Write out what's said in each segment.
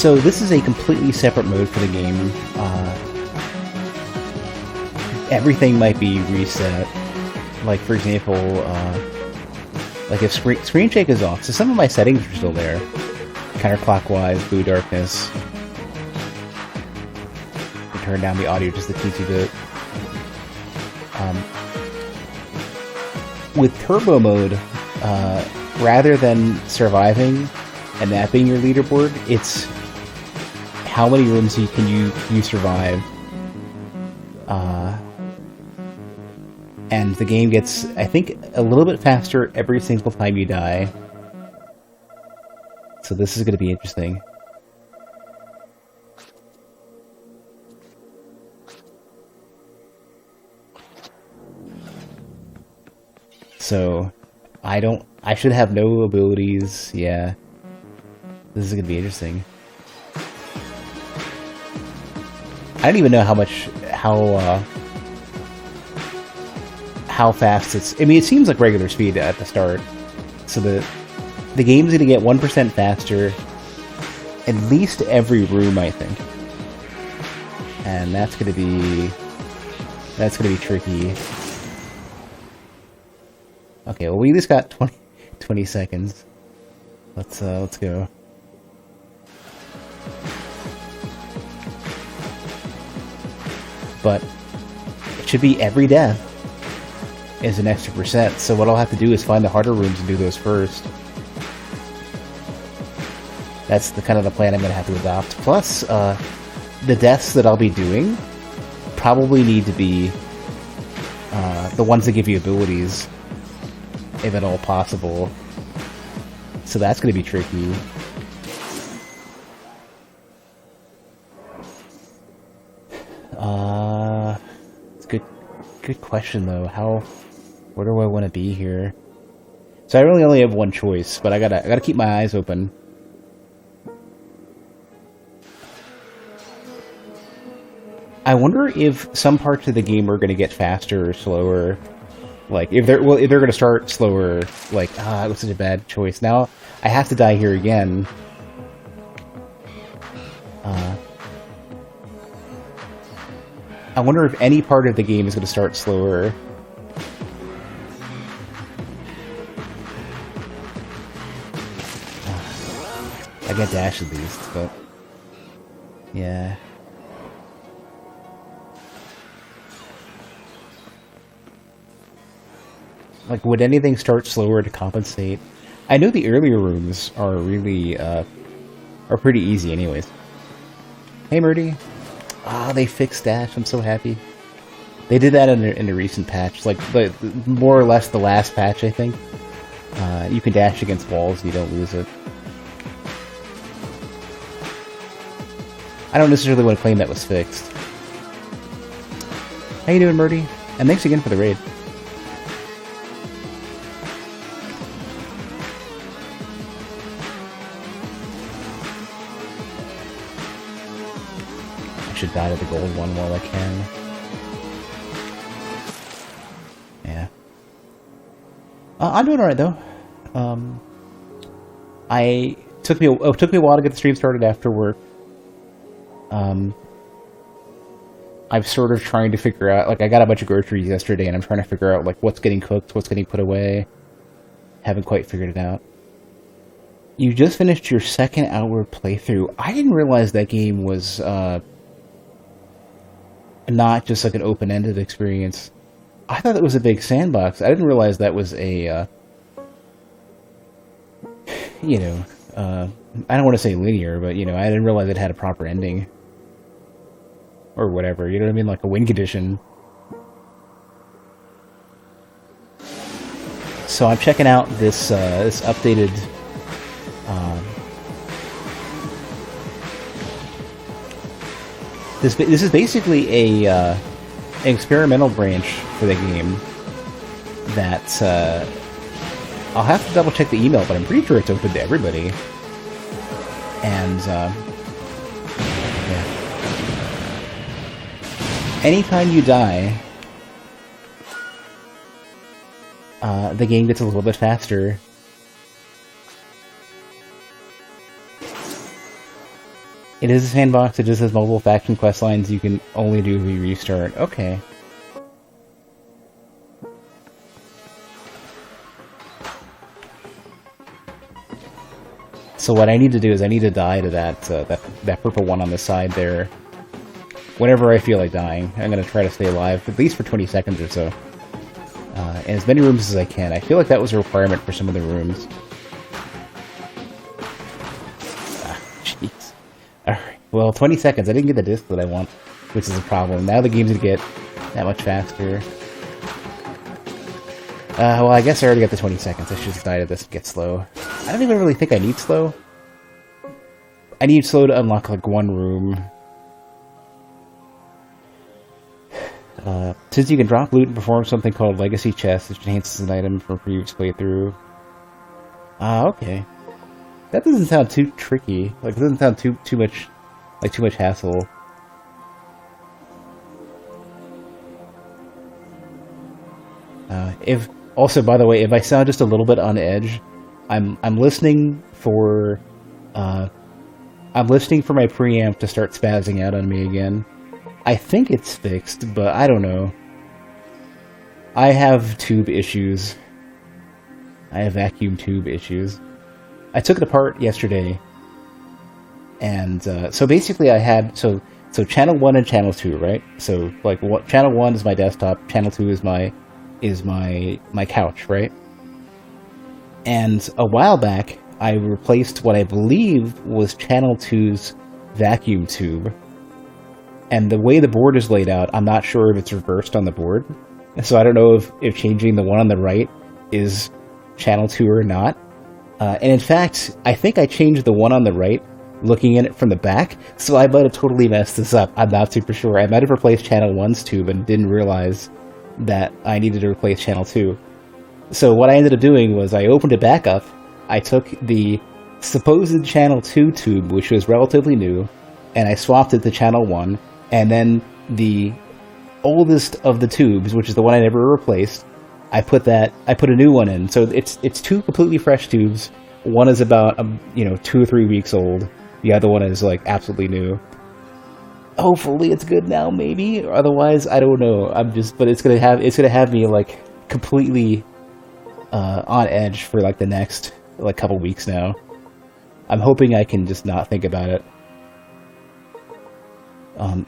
So this is a completely separate mode for the game. Everything might be reset. Like, for example, like if screen shake is off, so some of my settings are still there. Counterclockwise, blue darkness. Turn down the audio just a teensy bit. With turbo mode, rather than surviving and that being your leaderboard, it's how many rooms can you survive. And the game gets, I think, a little bit faster every single time you die. So this is going to be interesting. So, I should have no abilities, yeah. This is gonna be interesting. I don't even know how fast it's... I mean, it seems like regular speed at the start. So the game's gonna get 1% faster at least every room, I think. And that's gonna be tricky. Okay, well, we at least got 20 seconds. Let's go. But it should be every death is an extra %, so what I'll have to do is find the harder rooms and do those first. That's the kind of the plan I'm going to have to adopt. Plus, the deaths that I'll be doing probably need to be the ones that give you abilities, if at all possible. So that's going to be tricky. It's a good question though. Where do I want to be here? So I really only have one choice, but I gotta keep my eyes open. I wonder if some parts of the game are going to get faster or slower. Like, if they're going to start slower, like, it was such a bad choice. Now, I have to die here again. I wonder if any part of the game is going to start slower. I get dash at least, but... yeah. Like, would anything start slower to compensate? I know the earlier rooms are really, are pretty easy anyways. Hey, Murdy. They fixed dash. I'm so happy. They did that in a recent patch. Like, more or less the last patch, I think. You can dash against walls and you don't lose it. I don't necessarily want to claim that was fixed. How you doing, Murdy? And thanks again for the raid. Should die to the gold one while I can. Yeah. I'm doing alright though. It took me a while to get the stream started after work. I'm sort of trying to figure out, like, I got a bunch of groceries yesterday and I'm trying to figure out, like, what's getting cooked, what's getting put away. Haven't quite figured it out. You just finished your 2nd hour playthrough. I didn't realize that game was, not just like an open-ended experience. I thought it was a big sandbox. I didn't realize that was a, you know, I don't want to say linear, but, you know, I didn't realize it had a proper ending. Or whatever, you know what I mean? Like a win condition. So I'm checking out this, this updated, This is basically an experimental branch for the game that I'll have to double check the email, but I'm pretty sure it's open to everybody. And yeah. Anytime you die, the game gets a little bit faster. It is a sandbox. It just has multiple faction quest lines you can only do if you restart. Okay. So what I need to do is I need to die to that purple one on the side there. Whenever I feel like dying, I'm going to try to stay alive, at least for 20 seconds or so. And as many rooms as I can. I feel like that was a requirement for some of the rooms. Jeez. Alright, well, 20 seconds. I didn't get the disc that I want, which is a problem. Now the game's going to get that much faster. Well, I guess I already got the 20 seconds. I should just die to this and get slow. I don't even really think I need slow. I need slow to unlock, like, one room. Since you can drop loot and perform something called Legacy Chest, which enhances an item from a previous playthrough. Okay. That doesn't sound too tricky. Like, it doesn't sound too much hassle. Also, by the way, if I sound just a little bit on edge, I'm listening for my preamp to start spazzing out on me again. I think it's fixed, but I don't know. I have tube issues. I have vacuum tube issues. I took it apart yesterday, and so basically I had so channel 1 and channel 2, right? So like channel 1 is my desktop, channel 2 is my couch, right? And a while back, I replaced what I believe was channel 2's vacuum tube. And the way the board is laid out, I'm not sure if it's reversed on the board. So I don't know if changing the one on the right is channel 2 or not. And in fact, I think I changed the one on the right looking at it from the back, so I might have totally messed this up. I'm not super sure. I might have replaced channel 1's tube and didn't realize that I needed to replace channel 2. So what I ended up doing was I opened it back up, I took the supposed channel 2 tube, which was relatively new, and I swapped it to channel 1, and then the oldest of the tubes, which is the one I never replaced, I put a new one in. So it's two completely fresh tubes. One is about 2 or 3 weeks old. The other one is like absolutely new. Hopefully it's good now, maybe. Otherwise, I don't know. But it's gonna have me like completely on edge for like the next like couple weeks now. I'm hoping I can just not think about it.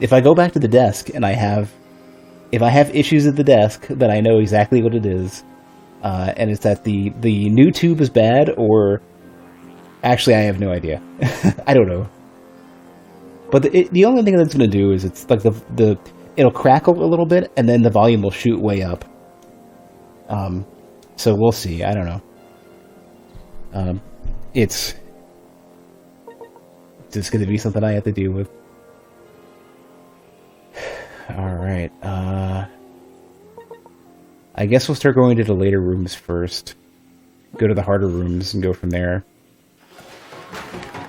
If I go back to the desk and if I have issues at the desk, then I know exactly what it is. And it's that the new tube is bad, or actually I have no idea. I don't know. But the only thing that's going to do is it's like it'll crackle a little bit, and then the volume will shoot way up. So we'll see. I don't know. It's just going to be something I have to deal with. Alright, I guess we'll start going to the later rooms first. Go to the harder rooms and go from there.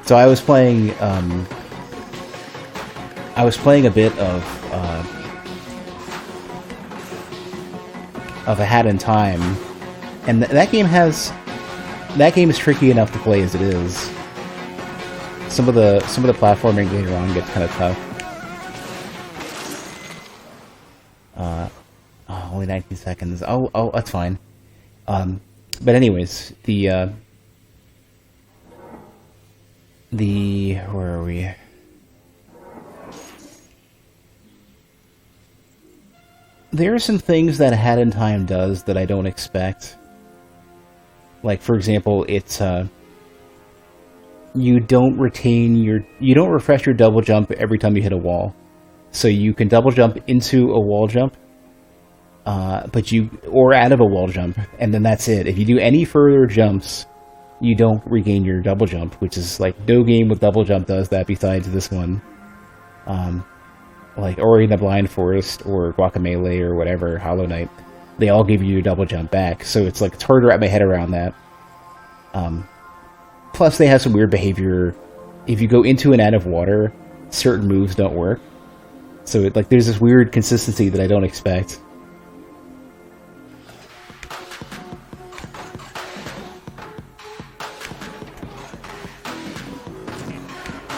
So I was playing a bit of A Hat in Time, and that game is tricky enough to play as it is. Some of the platforming later on gets kind of tough. Only 19 seconds. Oh, that's fine. But anyways, where are we? There are some things that A Hat in Time does that I don't expect. Like, for example, it's you don't refresh your double jump every time you hit a wall. So you can double jump into a wall jump, or out of a wall jump, and then that's it. If you do any further jumps, you don't regain your double jump, which is like no game with double jump does that besides this one. Like Ori and the Blind Forest or Guacamelee or whatever, Hollow Knight, they all give you your double jump back. So it's like it's hard to wrap my head around that. Plus they have some weird behavior. If you go into and out of water, certain moves don't work. So there's this weird consistency that I don't expect.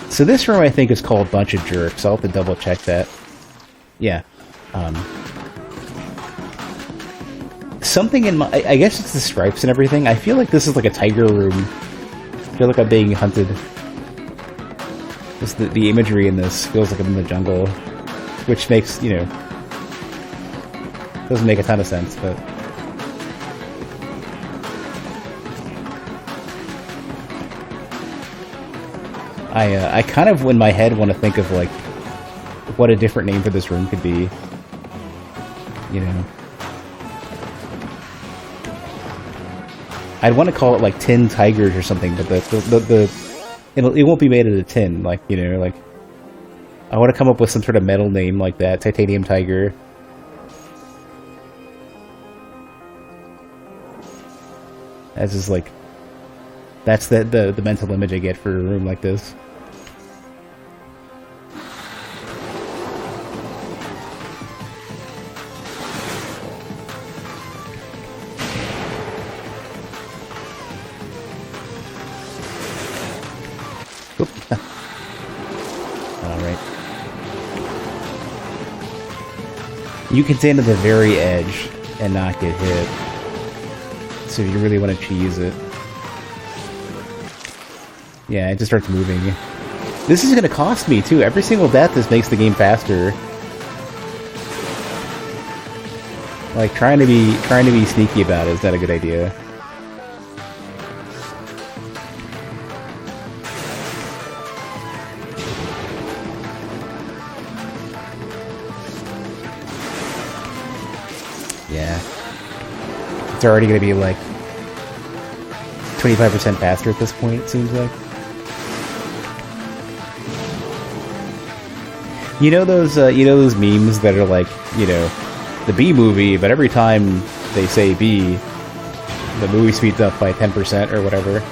So this room, I think, is called Bunch of Jerks. I'll have to double check that. Yeah. Something in my... I guess it's the stripes and everything. I feel like this is like a tiger room. I feel like I'm being hunted. Just the imagery in this feels like I'm in the jungle. Which makes, you know... doesn't make a ton of sense, but... I kind of, in my head, want to think of, like, what a different name for this room could be. You know? I'd want to call it, like, Tin Tigers or something, but it won't be made out of tin, like, you know, like... I want to come up with some sort of metal name like that, Titanium Tiger. As is, like... That's the mental image I get for a room like this. Alright. You can stand at the very edge and not get hit. So if you really want to cheese it. Yeah, it just starts moving. This is going to cost me, too. Every single death just makes the game faster. Like, trying to be sneaky about it is not a good idea. Yeah. It's already going to be, like, 25% faster at this point, it seems like. You know those memes that are like, you know, the B movie, but every time they say B, the movie speeds up by 10% or whatever.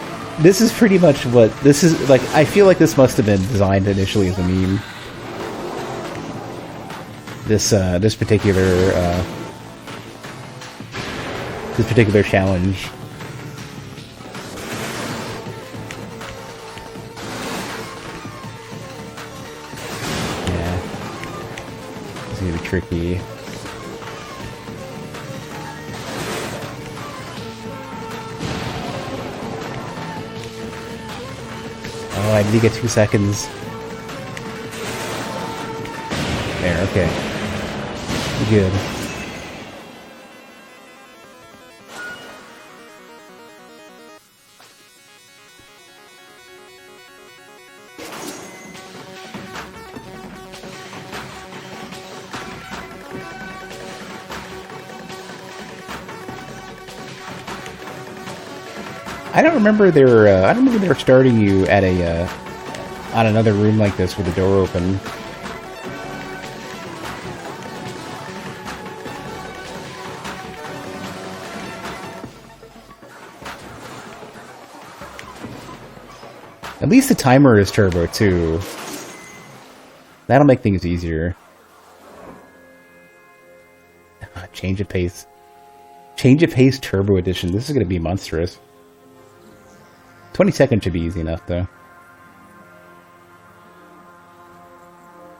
This is pretty much what this is like. I feel like this must have been designed initially as a meme. This particular challenge. Tricky. Oh, I need to get 2 seconds. There, okay. Good. I don't remember they're starting you at a on another room like this with the door open. At least the timer is turbo too. That'll make things easier. Change of pace. Change of pace turbo edition. This is going to be monstrous. 20 seconds should be easy enough, though.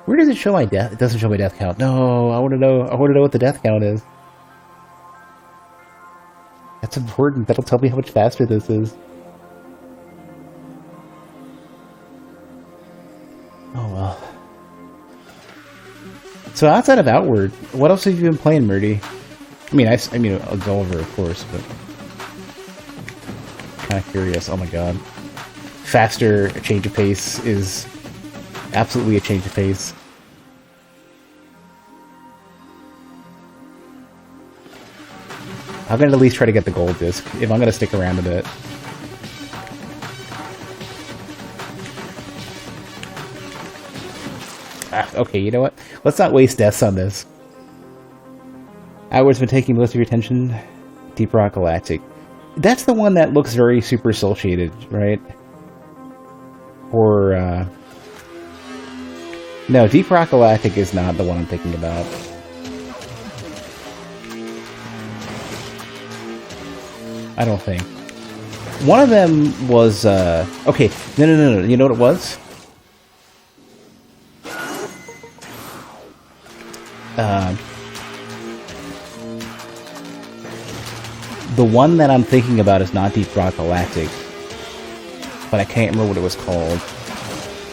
Where does it show my death? It doesn't show my death count. No, I want to know. I want to know what the death count is. That's important. That'll tell me how much faster this is. Oh well. So outside of Outward, what else have you been playing, Murdy? I mean, Gulliver, of course, but kind of curious. Oh my god, faster, a change of pace is absolutely a change of pace. I'm gonna at least try to get the gold disc if I'm gonna stick around a bit. Okay, you know what? Let's not waste deaths on this. Outward's been taking most of your attention. Deep Rock Galactic. That's the one that looks very super soul shaded, right? Or, no, Deep Rock Galactic is not the one I'm thinking about. I don't think. One of them was, okay, no, you know what it was? Uh, the one that I'm thinking about is not Deep Rock Galactic, but I can't remember what it was called.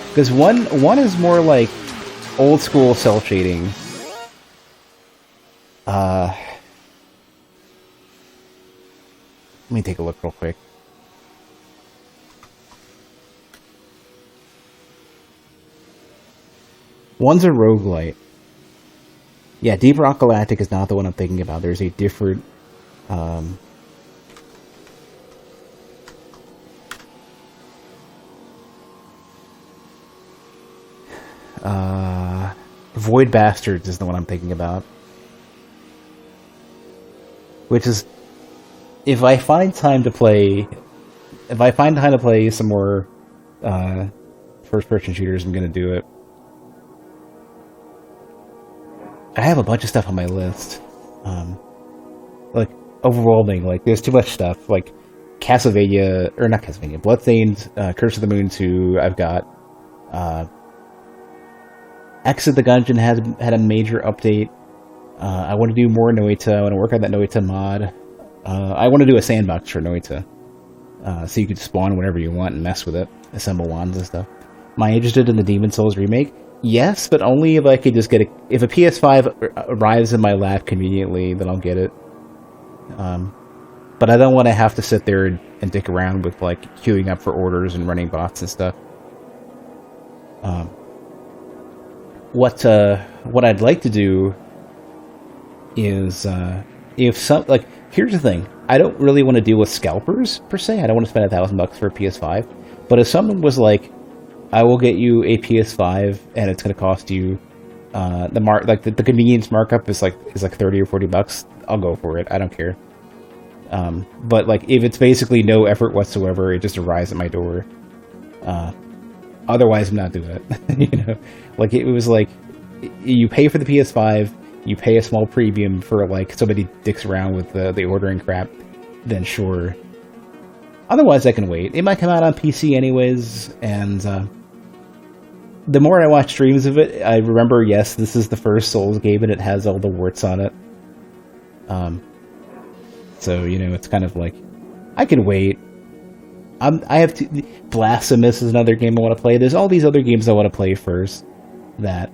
Because one is more like old school cell shading. Let me take a look real quick. One's a roguelite. Yeah, Deep Rock Galactic is not the one I'm thinking about. There's a different... Void Bastards is the one I'm thinking about. Which is... If I find time to play some more first-person shooters, I'm gonna do it. I have a bunch of stuff on my list. Like, overwhelming. Like, there's too much stuff. Like, Castlevania, or not Castlevania, Bloodstained, Curse of the Moon 2, I've got. Exit the Gungeon had a major update. I want to do more Noita. I want to work on that Noita mod. I want to do a sandbox for Noita. So you could spawn whenever you want and mess with it. Assemble wands and stuff. Am I interested in the Demon's Souls remake? Yes, but only if I could just get if a PS5 arrives in my lap conveniently, then I'll get it. But I don't want to have to sit there and dick around with, like, queuing up for orders and running bots and stuff. What I'd like to do is, here's the thing. I don't really want to deal with scalpers, per se. I don't want to spend $1,000 for a PS5. But if someone was like, I will get you a PS5 and it's going to cost you, the convenience markup is like 30 or $40, I'll go for it. I don't care. But, like, if it's basically no effort whatsoever, it just arrives at my door. Otherwise, I'm not doing it. You know, like, it was like, you pay for the PS5, you pay a small premium for, like, somebody dicks around with the ordering crap, then sure. Otherwise, I can wait. It might come out on PC anyways, and the more I watch streams of it, I remember, yes, this is the first Souls game, and it has all the warts on it. So, you know, it's kind of like, I can wait. I have to... Blasphemous is another game I want to play. There's all these other games I want to play first that...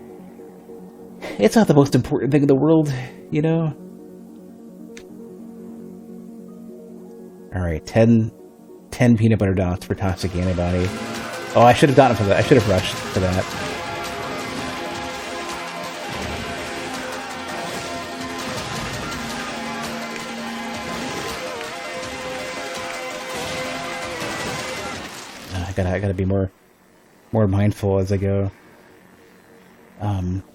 It's not the most important thing in the world, you know? Alright, 10 peanut butter dots for toxic antibody. Oh, I should have gotten for that. I should have rushed for that. I gotta be more mindful as I go.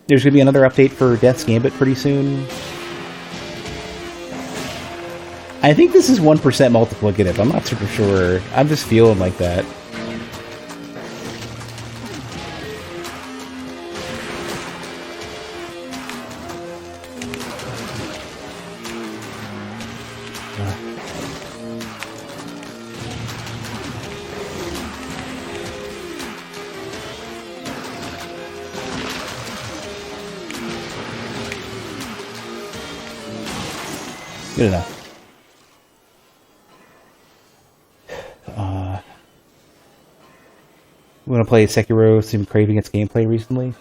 There's gonna be another update for Death's Gambit pretty soon. I think this is 1% multiplicative. I'm not super sure. I'm just feeling like that. Good enough. Want to play Sekiro? Been craving its gameplay recently.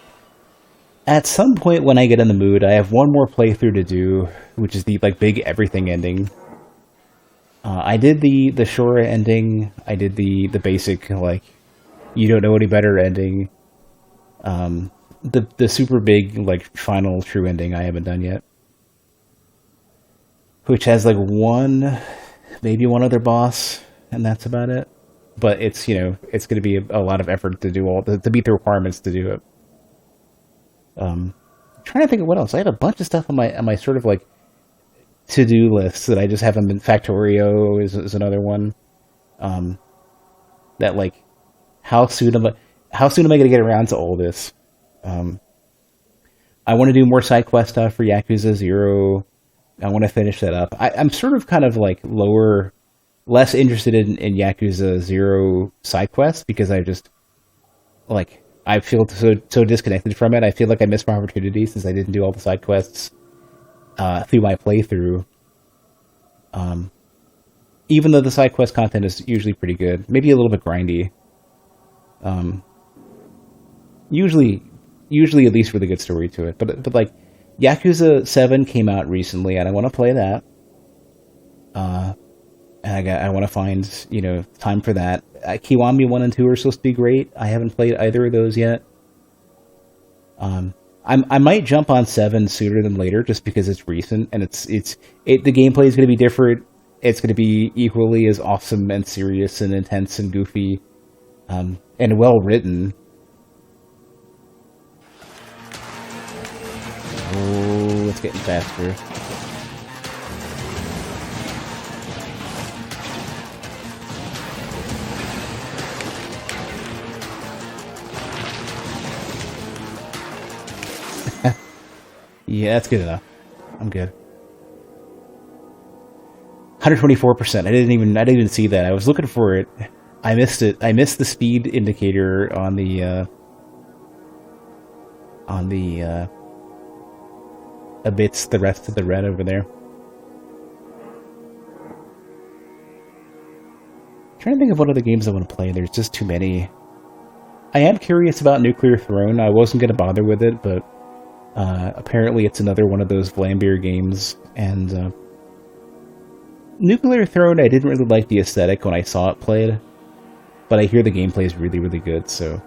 At some point when I get in the mood, I have one more playthrough to do, which is the big everything ending. I did the Shura ending. I did the basic you don't know any better ending. The super big final true ending I haven't done yet. Which has maybe one other boss, and that's about it. But it's it's going to be a lot of effort to do to beat the requirements to do it. I'm trying to think of what else. I have a bunch of stuff on my sort of to-do list that I just haven't been. Factorio is another one. That how soon am I going to get around to all this? I want to do more side quest stuff for Yakuza 0. I want to finish that up. I'm sort of kind of less interested in Yakuza 0 side quests because I just I feel so disconnected from it. I feel like I missed my opportunity since I didn't do all the side quests through my playthrough. Even though the side quest content is usually pretty good, maybe a little bit grindy. Um, usually, usually at least really good story to it. But like Yakuza 7 came out recently, and I want to play that. And I want to find time for that. Kiwami 1 and 2 are supposed to be great. I haven't played either of those yet. I might jump on 7 sooner than later just because it's recent and the gameplay is going to be different. It's going to be equally as awesome and serious and intense and goofy, and well written. Oh, it's getting faster. Yeah, that's good enough. I'm good. 124%. I didn't even see that. I was looking for it. I missed it. I missed the speed indicator on the amidst the rest of the red over there. I'm trying to think of what other games I want to play. There's just too many. I am curious about Nuclear Throne. I wasn't going to bother with it, but apparently it's another one of those Vlambeer games, and Nuclear Throne, I didn't really like the aesthetic when I saw it played, but I hear the gameplay is really, really good, so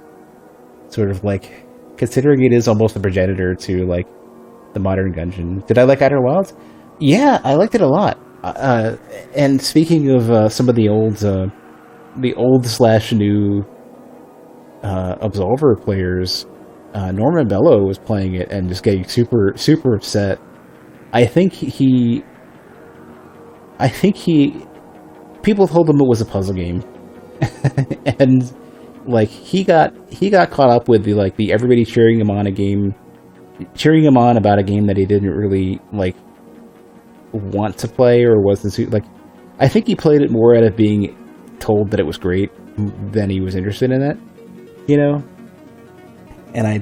sort of like, considering it is almost a progenitor to like the modern Gungeon. Did I like Outer Wilds? Yeah, I liked it a lot. And speaking of some of the old slash new Absolver players, Norman Bello was playing it and just getting super, super upset. I think he people told him it was a puzzle game. And like he got caught up with the everybody cheering him on about a game that he didn't really like want to play or wasn't like. I think he played it more out of being told that it was great than he was interested in it, and I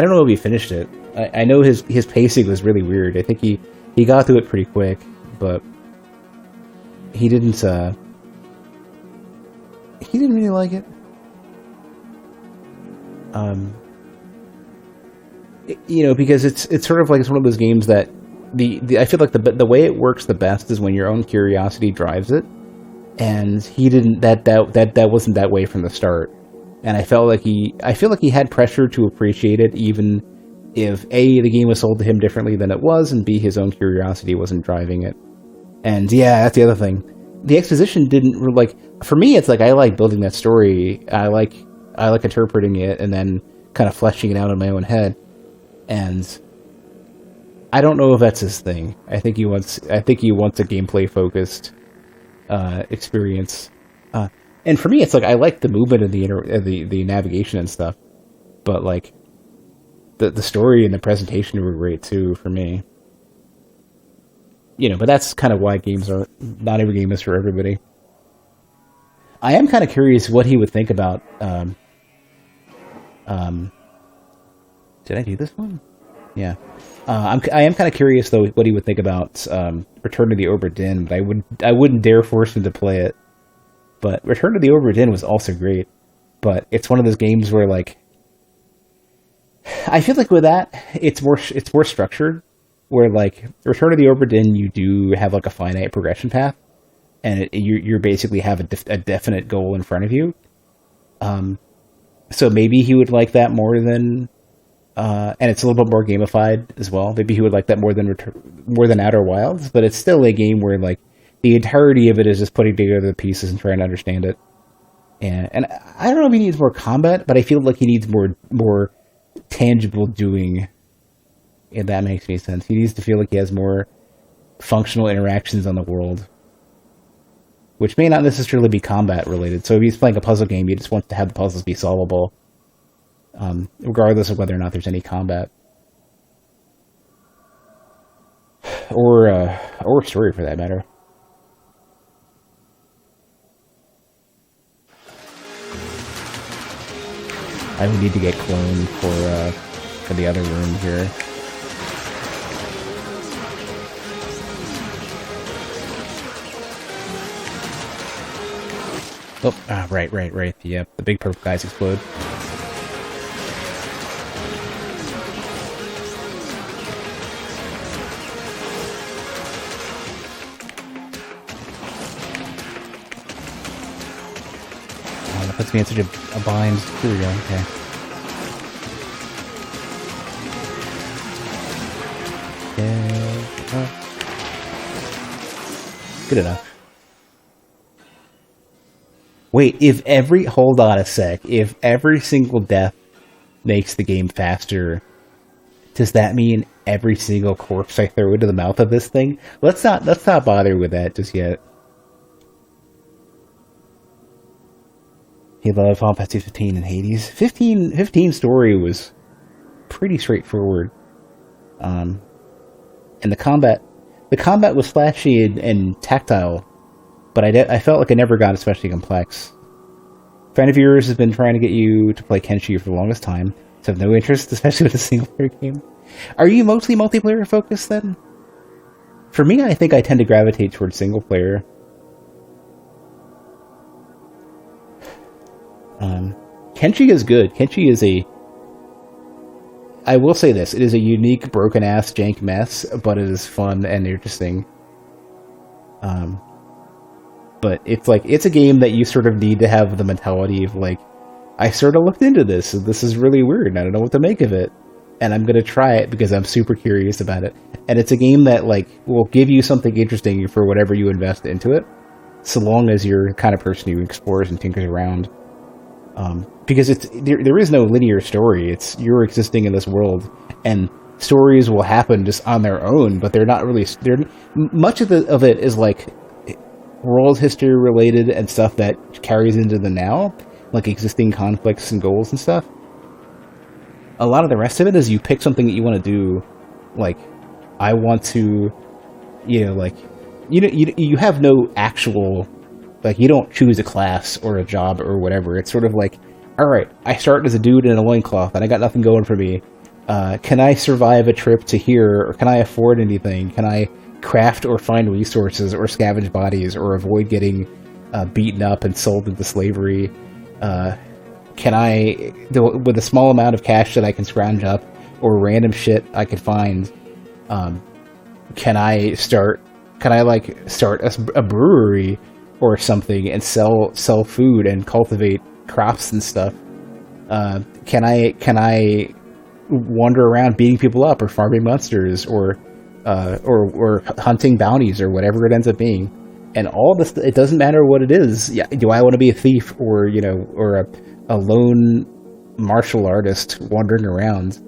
don't know if he finished it. I know his pacing was really weird. I think he got through it pretty quick, but he didn't really like it. Because it's sort of like it's one of those games that I feel like the way it works the best is when your own curiosity drives it, and he didn't that wasn't that way from the start, and I feel like he had pressure to appreciate it, even if A, the game was sold to him differently than it was, and B, his own curiosity wasn't driving it. And yeah, that's the other thing. The exposition didn't for me. It's like I like building that story. I like interpreting it and then kind of fleshing it out in my own head. And I don't know if that's his thing. I think he wants a gameplay focused experience. And for me, it's like I like the movement and the navigation and stuff, but like the story and the presentation were great too for me. But that's kind of why not every game is for everybody. I am kind of curious what he would think about. Did I do this one? Yeah. I am kind of curious though what he would think about Return to the Obra Dinn, but I wouldn't dare force him to play it. But Return to the Obra Dinn was also great, but it's one of those games where like I feel like with that it's more structured. Where like Return to the Obra Dinn, you do have like a finite progression path, and you basically have a definite goal in front of you. So maybe he would like that more than, and it's a little bit more gamified as well. Maybe he would like that more than Outer Wilds, but it's still a game where like the entirety of it is just putting together the pieces and trying to understand it. And I don't know if he needs more combat, but I feel like he needs more tangible doing. If that makes any sense. He needs to feel like he has more functional interactions on the world, which may not necessarily be combat related. So if he's playing a puzzle game, he just wants to have the puzzles be solvable, regardless of whether or not there's any combat or story for that matter. I would need to get cloned for the other room here. Oh, right. The big purple guys explode. Oh, that puts me in such a bind. Here we go, okay. Good enough. Wait, hold on a sec. If every single death makes the game faster, does that mean every single corpse I throw into the mouth of this thing? Let's not bother with that just yet. Halo, Final Fantasy 15 and Hades. 15 story was pretty straightforward. And the combat was flashy and tactile, but I felt like I never got especially complex. A friend of yours has been trying to get you to play Kenshi for the longest time, so have no interest, especially with a single-player game. Are you mostly multiplayer focused then? For me, I think I tend to gravitate towards single-player. Kenshi is good. Kenshi is I will say this, it is a unique, broken-ass jank mess, but it is fun and interesting. But it's a game that you sort of need to have the mentality of, like, I sort of looked into this, and this is really weird, and I don't know what to make of it. And I'm going to try it because I'm super curious about it. And it's a game that, like, will give you something interesting for whatever you invest into it, so long as you're the kind of person who explores and tinkers around. Because there is no linear story. It's you're existing in this world, and stories will happen just on their own, but they're not really. Much of it is like world history related and stuff that carries into the now, like existing conflicts and goals and stuff. A lot of the rest of it is you pick something that you want to do, like I want to, you have no actual. Like, you don't choose a class or a job or whatever. It's sort of like, alright, I start as a dude in a loincloth and I got nothing going for me. Can I survive a trip to here? Or can I afford anything? Can I craft or find resources or scavenge bodies or avoid getting beaten up and sold into slavery? Can I, with a small amount of cash that I can scrounge up or random shit I can find, can I start a brewery or something and sell food and cultivate crops and stuff? Can I wander around beating people up or farming monsters or hunting bounties or whatever it ends up being? And all this, it doesn't matter what it is. Yeah, do I want to be a thief or a lone martial artist wandering around?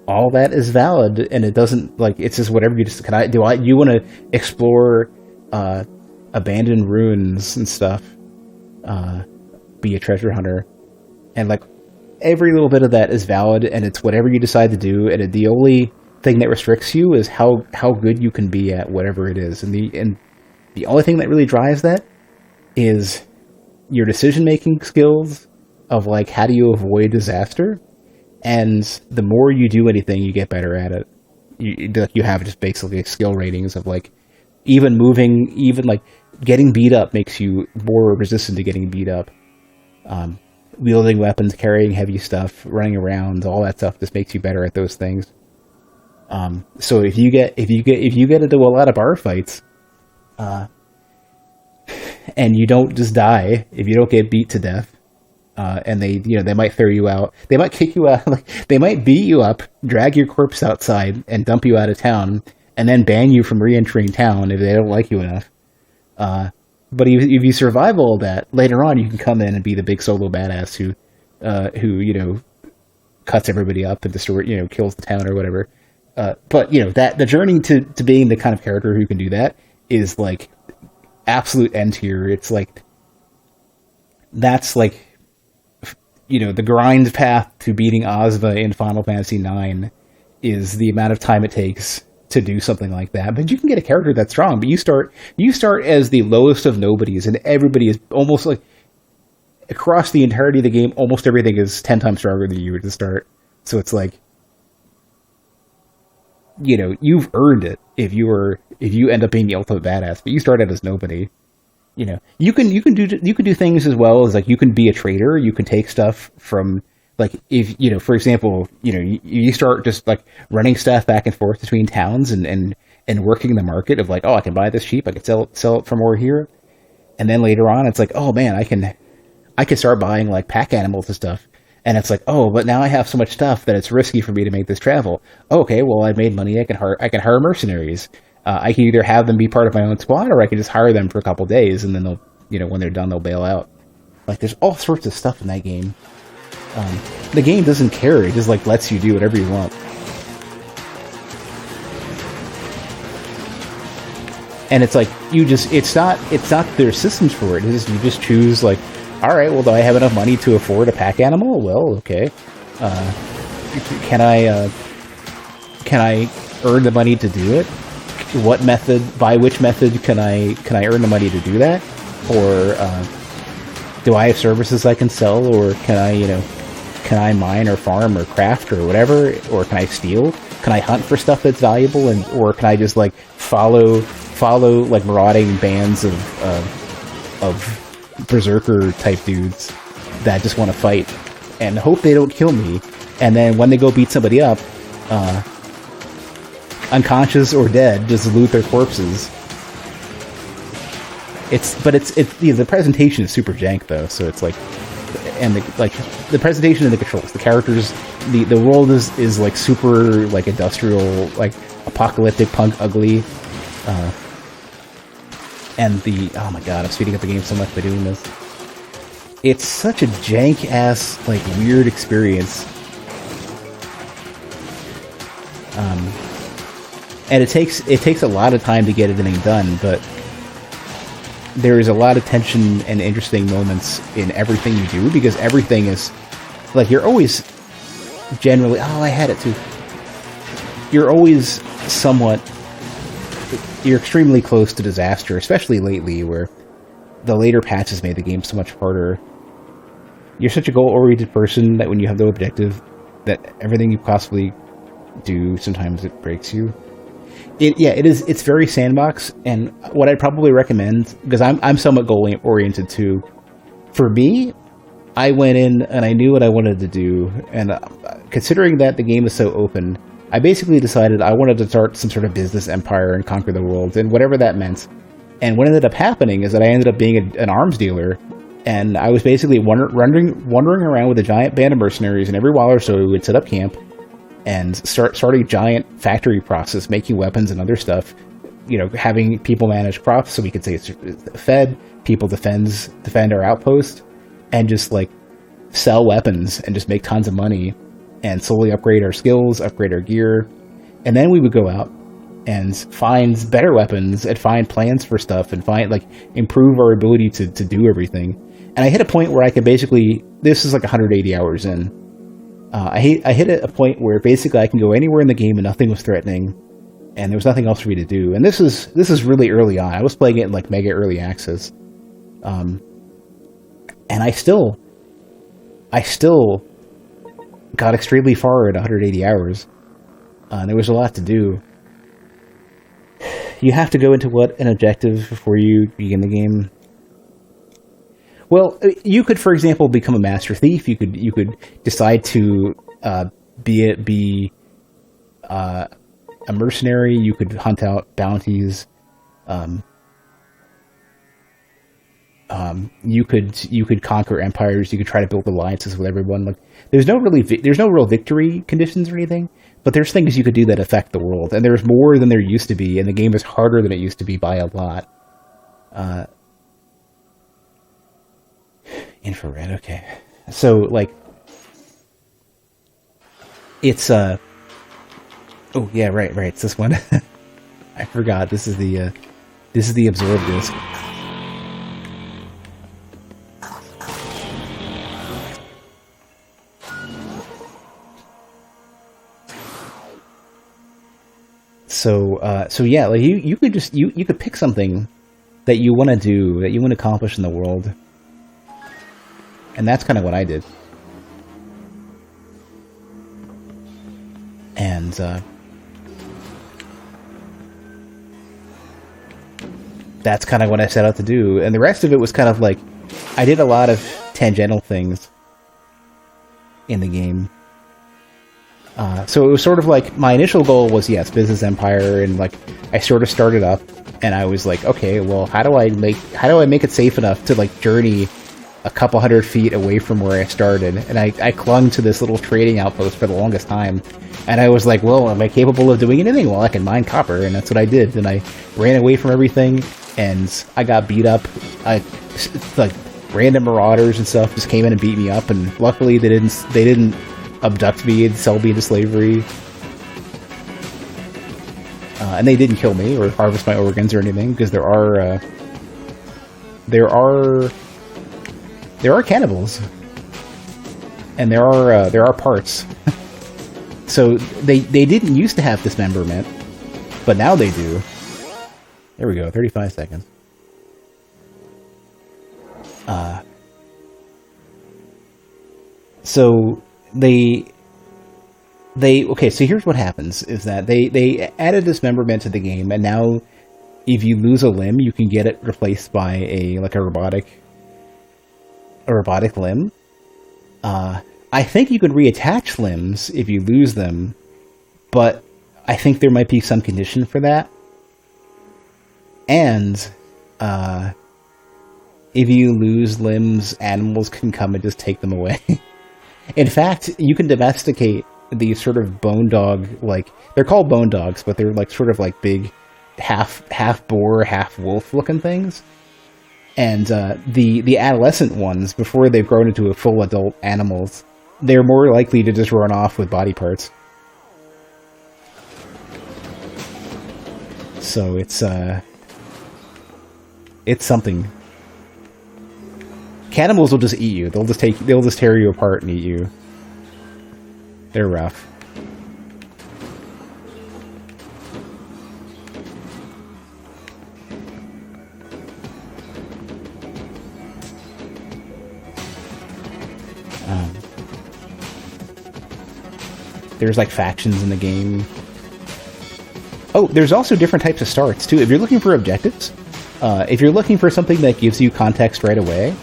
All that is valid, and it doesn't, like, it's just whatever you just, you want to explore abandoned ruins and stuff, be a treasure hunter, and like every little bit of that is valid, and it's whatever you decide to do, and the only thing that restricts you is how good you can be at whatever it is, and the only thing that really drives that is your decision making skills of, like, how do you avoid disaster, and the more you do anything, you get better at it. You have just basically skill ratings of, like, even like getting beat up makes you more resistant to getting beat up. Wielding weapons, carrying heavy stuff, running around, all that stuff just makes you better at those things. So if you get into a lot of bar fights, and you don't just die, if you don't get beat to death, and they might throw you out, they might kick you out, like they might beat you up, drag your corpse outside, and dump you out of town, and then ban you from re-entering town if they don't like you enough. But if you survive all that, later on you can come in and be the big solo badass who cuts everybody up and kills the town or whatever. But that the journey to being the kind of character who can do that is like absolute end tier. It's like that's like the grind path to beating Ozma in Final Fantasy IX is the amount of time it takes to do something like that. But you can get a character that's strong, but you start as the lowest of nobodies, and everybody is almost like across the entirety of the game, almost everything is 10 times stronger than you at the start. So it's like, you know, you've earned it if you end up being the ultimate badass, but you start out as nobody. You know, you can do things as well as, like, you can be a trader. You can take stuff from, like, if, you know, for example, you know, you start just like running stuff back and forth between towns and working the market of, like, oh, I can buy this cheap, I can sell it for more here, and then later on it's like, oh man, I can start buying like pack animals and stuff, and it's like, oh, but now I have so much stuff that it's risky for me to make this travel. Okay, well, I've made money. I can hire mercenaries. I can either have them be part of my own squad, or I can just hire them for a couple days, and then they'll, you know, when they're done, they'll bail out. Like, there's all sorts of stuff in that game. The game doesn't care; it just, like, lets you do whatever you want. And it's like, it's not there's systems for it. It's just, you just choose, like, all right, well, do I have enough money to afford a pack animal? Well, okay. Can I earn the money to do it? By which method can I earn the money to do that? Or do I have services I can sell, or can I mine or farm or craft or whatever, or can I steal? Can I hunt for stuff that's valuable, or can I just, like, follow like marauding bands of berserker type dudes that just want to fight and hope they don't kill me, and then when they go beat somebody up, unconscious or dead, just loot their corpses. It's you know, the presentation is super jank though, so it's like, and the presentation and the controls, the characters, the world is like super, like, industrial, like apocalyptic punk ugly, and oh my god, I'm speeding up the game so much by doing this. It's such a jank ass, like, weird experience. And it takes a lot of time to get everything done, but there is a lot of tension and interesting moments in everything you do, because everything is, like, you're always generally, oh, I had it too. You're always you're extremely close to disaster, especially lately, where the later patches made the game so much harder. You're such a goal-oriented person that when you have no objective, that everything you possibly do, sometimes it breaks you. It's very sandbox, and what I'd probably recommend, because I'm somewhat goal-oriented too, for me, I went in and I knew what I wanted to do, and considering that the game is so open, I basically decided I wanted to start some sort of business empire and conquer the world, and whatever that meant. And what ended up happening is that I ended up being an arms dealer, and I was basically wandering around with a giant band of mercenaries, and every while or so we would set up camp and start a giant factory process, making weapons and other stuff, you know, having people manage crops so we could say it's fed, people defend our outpost, and just, like, sell weapons and just make tons of money and slowly upgrade our skills, upgrade our gear. And then we would go out and find better weapons and find plans for stuff and improve our ability to do everything. And I hit a point where I could basically, this is like 180 hours in, I hit a point where basically I can go anywhere in the game and nothing was threatening, and there was nothing else for me to do. And this is really early on. I was playing it in, like, mega early access, and I still got extremely far at 180 hours. There was a lot to do. You have to go into an objective before you begin the game. Well, you could, for example, become a master thief. You could decide to be a mercenary. You could hunt out bounties. You could conquer empires. You could try to build alliances with everyone. Like, there's no real victory conditions or anything, but there's things you could do that affect the world, and there's more than there used to be, and the game is harder than it used to be by a lot. Infrared, okay. So, like, it's oh yeah, right, it's this one. I forgot. This is the absorb disc. So yeah, like, you could just you could pick something that you want to do, that you want to accomplish in the world, And that's kind of what I did. And that's kind of what I set out to do. And the rest of it was kind of like, I did a lot of tangential things in the game. So it was sort of like, my initial goal was, yes, business empire, and like, I sort of started up, and I was like, okay, well, how do I make it safe enough to like journey a couple 100 feet away from where I started? And I clung to this little trading outpost for the longest time. And I was like, well, am I capable of doing anything? Well, I can mine copper, and that's what I did. And I ran away from everything, and I got beat up. Like, random marauders and stuff just came in and beat me up, and luckily they didn't abduct me and sell me into slavery. And they didn't kill me or harvest my organs or anything, because there are cannibals, and there are parts. So they didn't used to have dismemberment, but now they do. There we go, 35 seconds. So okay, so here's what happens, is that they added dismemberment to the game, and now if you lose a limb, you can get it replaced by a robotic limb. I think you could reattach limbs if you lose them, but I think there might be some condition for that. And if you lose limbs, animals can come and just take them away. In fact, you can domesticate these sort of bone dog, like, they're called bone dogs, but they're like sort of like big half boar, half wolf looking things. And the adolescent ones, before they've grown into a full adult animals, they're more likely to just run off with body parts. So it's something. Cannibals will just eat you. They'll just tear you apart and eat you. They're rough. There's like factions in the game. Oh, there's also different types of starts too. If you're looking for objectives, if you're looking for something that gives you context right away,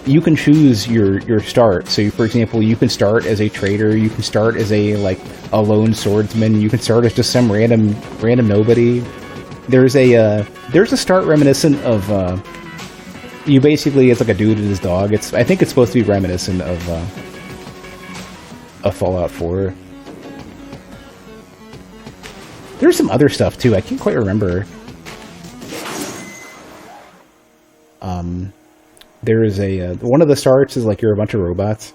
you can choose your start. So, for example, you can start as a trader. You can start as a lone swordsman. You can start as just some random nobody. There's a start reminiscent of you basically, it's like a dude and his dog. I think it's supposed to be reminiscent of Fallout 4. There's some other stuff too. I can't quite remember. There is one of the starts is like you're a bunch of robots,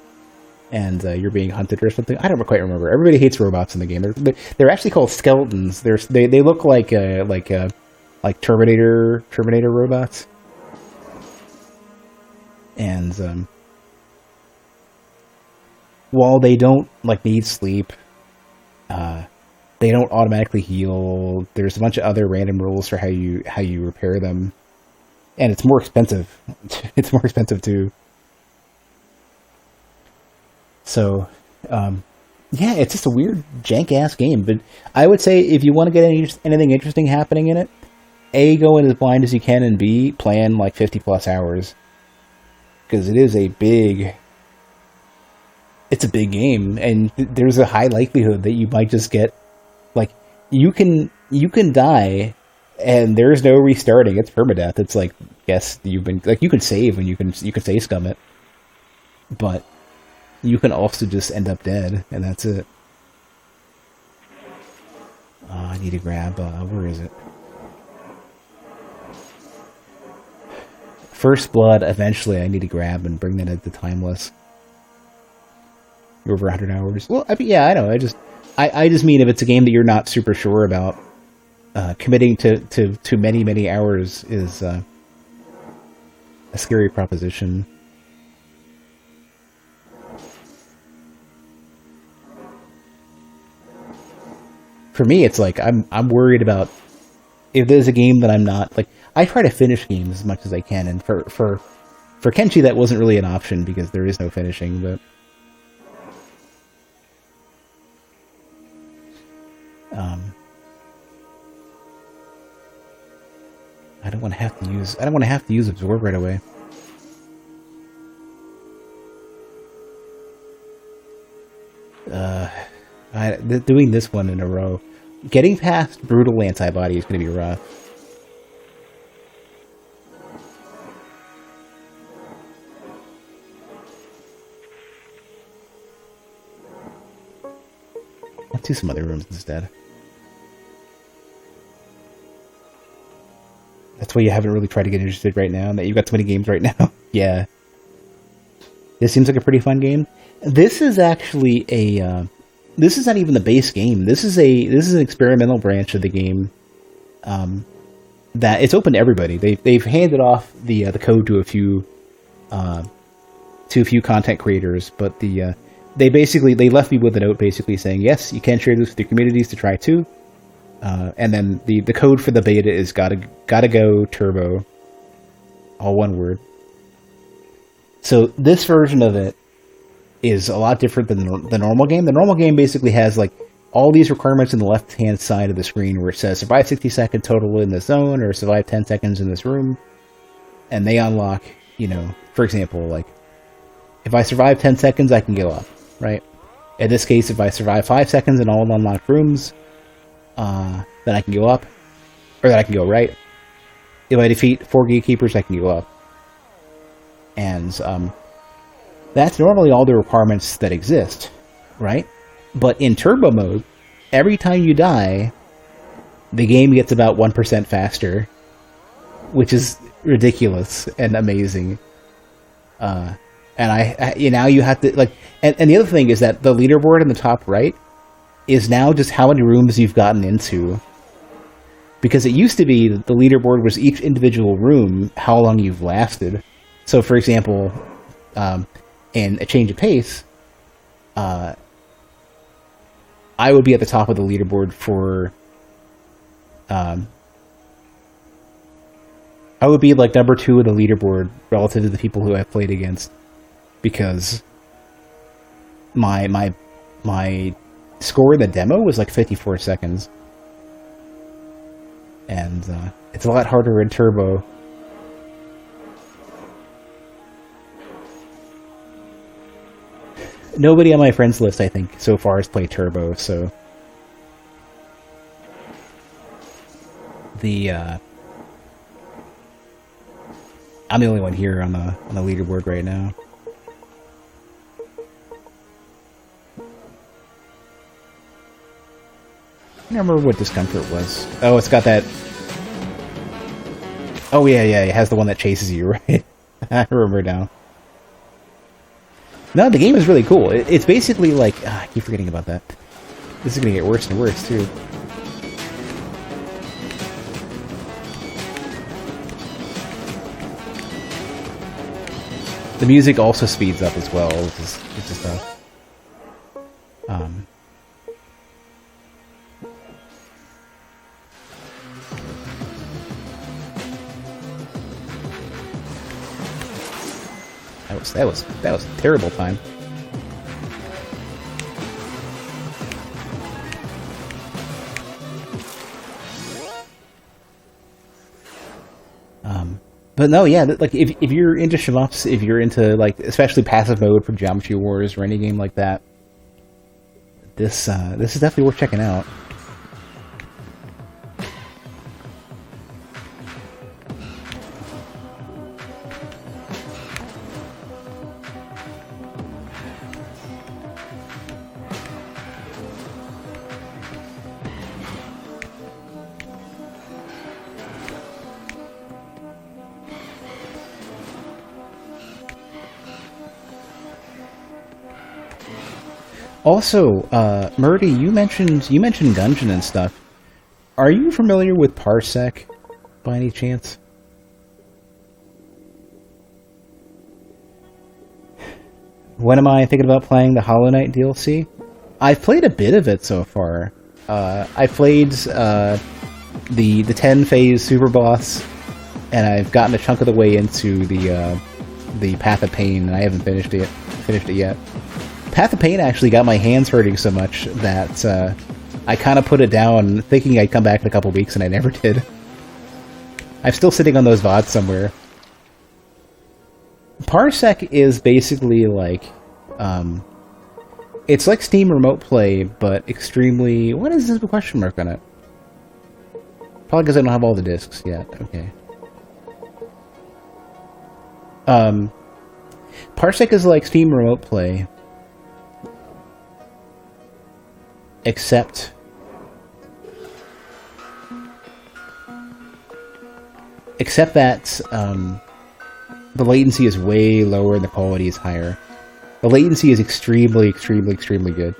and you're being hunted or something. I don't quite remember. Everybody hates robots in the game. They're actually called skeletons. They look like Terminator robots. And while they don't need sleep, they don't automatically heal. There's a bunch of other random rules for how you repair them. And it's more expensive. It's more expensive too. So, yeah, it's just a weird, jank-ass game. But I would say if you want to get anything interesting happening in it, A, go in as blind as you can, and B, plan 50-plus hours. Because it is a big game, and there's a high likelihood that you might just get, you can die, and there's no restarting. It's permadeath. It's yes, you've been you can save and you can save scum it, but you can also just end up dead, and that's it. I need to grab where is it? First Blood. Eventually, I need to grab and bring that into Timeless. Over 100 hours. Well, yeah, I know. I just mean if it's a game that you're not super sure about, committing to many hours is a scary proposition. For me, it's I'm worried about if there's a game that I'm not I try to finish games as much as I can, and for For Kenshi, that wasn't really an option because there is no finishing, but... I don't want to have to use Absorb right away. Doing this one in a row. Getting past Brutal Antibody is going to be rough. Let's do some other rooms instead. That's why you haven't really tried to get interested right now, that you've got so many games right now. Yeah. This seems like a pretty fun game. This is actually a... this is not even the base game. This is an experimental branch of the game. That it's open to everybody. They've handed off the code to a few content creators, but they left me with a note basically saying, yes, you can share this with your communities to try too. And then the code for the beta is gotta go turbo, all one word. So this version of it is a lot different than the normal game. The normal game basically has like all these requirements in the left-hand side of the screen where it says survive 60 seconds total in this zone or survive 10 seconds in this room. And they unlock, for example, like if I survive 10 seconds, I can go up, right? In this case, if I survive 5 seconds in all unlocked rooms, then I can go up, or then I can go right. If I defeat 4 gatekeepers, I can go up. And that's normally all the requirements that exist, right? But in turbo mode, every time you die, the game gets about 1% faster, which is ridiculous and amazing. And now you have to, like, and the other thing is that the leaderboard in the top right is now just how many rooms you've gotten into. Because it used to be that the leaderboard was each individual room, how long you've lasted. So, for example, in A Change of Pace, I would be at the top of the leaderboard for... I would be like number 2 of the leaderboard relative to the people who I've played against. Because my score in the demo was like 54 seconds. And it's a lot harder in turbo. Nobody on my friends list, I think, so far has played turbo, so... I'm the only one here on the leaderboard right now. I don't remember what Discomfort was. Oh, it's got that... Oh, yeah, it has the one that chases you, right? I remember now. No, the game is really cool. It's basically like... I keep forgetting about that. This is going to get worse and worse, too. The music also speeds up as well, which is tough. That was a terrible time. But no, yeah, like if you're into shmups, if you're into like especially passive mode for Geometry Wars or any game like that, this is definitely worth checking out. Also, Murdy, you mentioned Gungeon and stuff. Are you familiar with Parsec, by any chance? When am I thinking about playing the Hollow Knight DLC? I've played a bit of it so far. I played the 10-phase super boss, and I've gotten a chunk of the way into the the Path of Pain, and I haven't finished it yet. Path of Pain actually got my hands hurting so much that I kind of put it down, thinking I'd come back in a couple weeks, and I never did. I'm still sitting on those VODs somewhere. Parsec is basically like, it's like Steam Remote Play, but extremely... What is this question mark on it? Probably because I don't have all the discs yet. Okay. Parsec is like Steam Remote Play, except that the latency is way lower and the quality is higher. The latency is extremely, extremely, extremely good.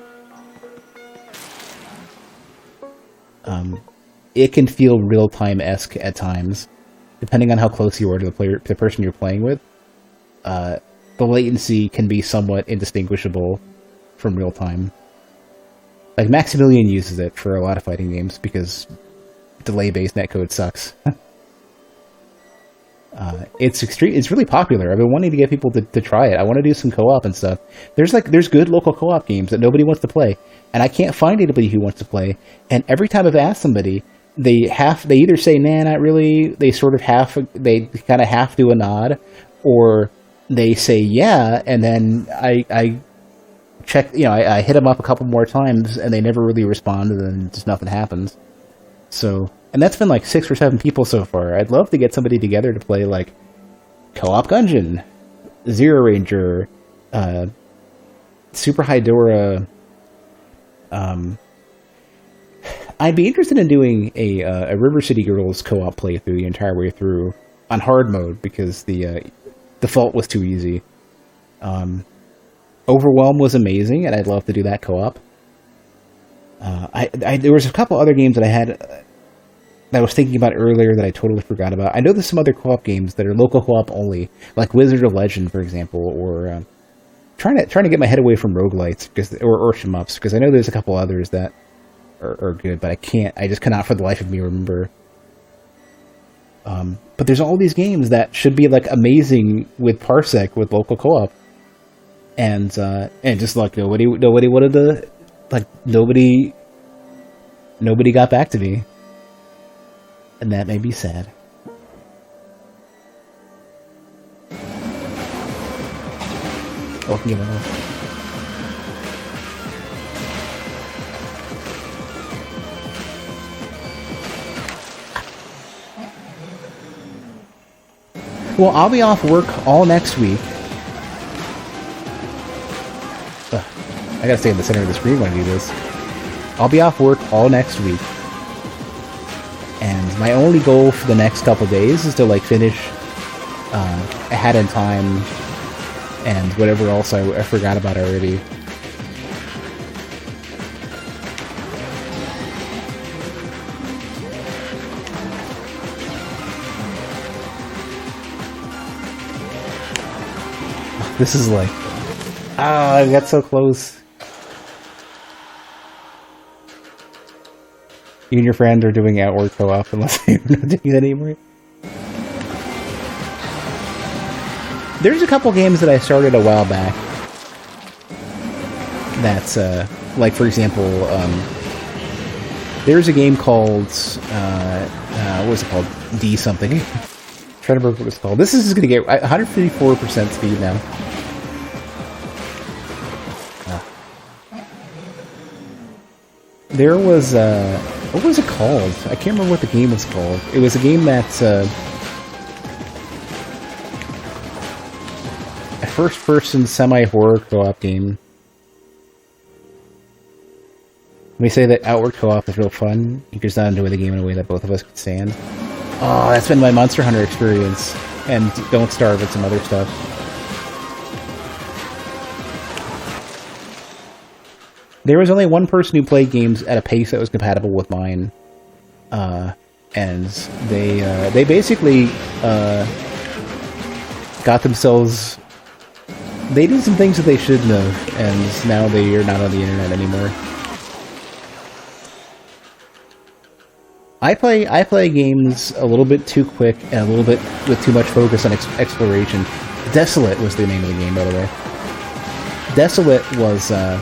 It can feel real-time-esque at times, depending on how close you are to the person you're playing with. The latency can be somewhat indistinguishable from real-time. Like, Maximilian uses it for a lot of fighting games, because delay-based netcode sucks. It's really popular. I've been wanting to get people to try it. I want to do some co-op and stuff. There's good local co-op games that nobody wants to play, and I can't find anybody who wants to play. And every time I've asked somebody, they either say nah, not really. They kind of half do a nod, or they say yeah, and then I check. I hit them up a couple more times, and they never really respond, and then just nothing happens. So. And that's been like 6 or 7 people so far. I'd love to get somebody together to play like Co-op Gungeon, Zero Ranger, Super Hydora. I'd be interested in doing a River City Girls co-op playthrough the entire way through on hard mode, because the default was too easy. Overwhelm was amazing, and I'd love to do that co-op. There was a couple other games that I had... that I was thinking about earlier that I totally forgot about. I know there's some other co-op games that are local co-op only, like Wizard of Legend, for example, or trying to get my head away from roguelites or shmups, because I know there's a couple others that are good, but I just cannot for the life of me remember. But there's all these games that should be like amazing with Parsec with local co-op, and just like nobody wanted to, like nobody got back to me. And that made me sad. Oh, I can get one off. Well, I'll be off work all next week. I gotta stay in the center of the screen when I do this. I'll be off work all next week. And my only goal for the next couple days is to like finish Ahead in Time and whatever else I forgot about already. This is like, I got so close. You and your friend are doing outward co-op unless you're not doing that anymore. There's a couple games that I started a while back. That's like for example, there's a game called what was it called? D something. I'm trying to remember what it's called. This is going to get 154% speed now. There was what was it called? I can't remember what the game was called. It was a game that's a first-person semi-horror co-op game. Let me say that outward co-op is real fun. You can just not enjoy the game in a way that both of us could stand. Oh, that's been my Monster Hunter experience. And Don't Starve and some other stuff. There was only one person who played games at a pace that was compatible with mine, and they basically got themselves. They did some things that they shouldn't have, and now they are not on the internet anymore. I play games a little bit too quick and a little bit with too much focus on exploration. Desolate was the name of the game, by the way. Desolate was a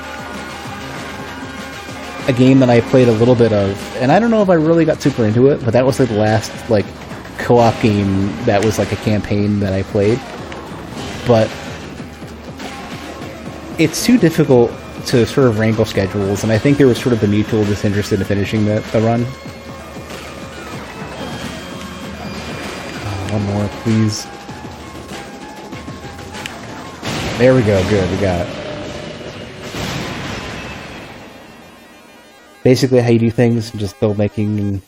game that I played a little bit of, and I don't know if I really got super into it, but that was like the last like co-op game that was like a campaign that I played. But it's too difficult to sort of wrangle schedules, and I think there was sort of the mutual disinterest in finishing the run. One more, please. There we go, good, we got it. Basically how you do things, just filmmaking. And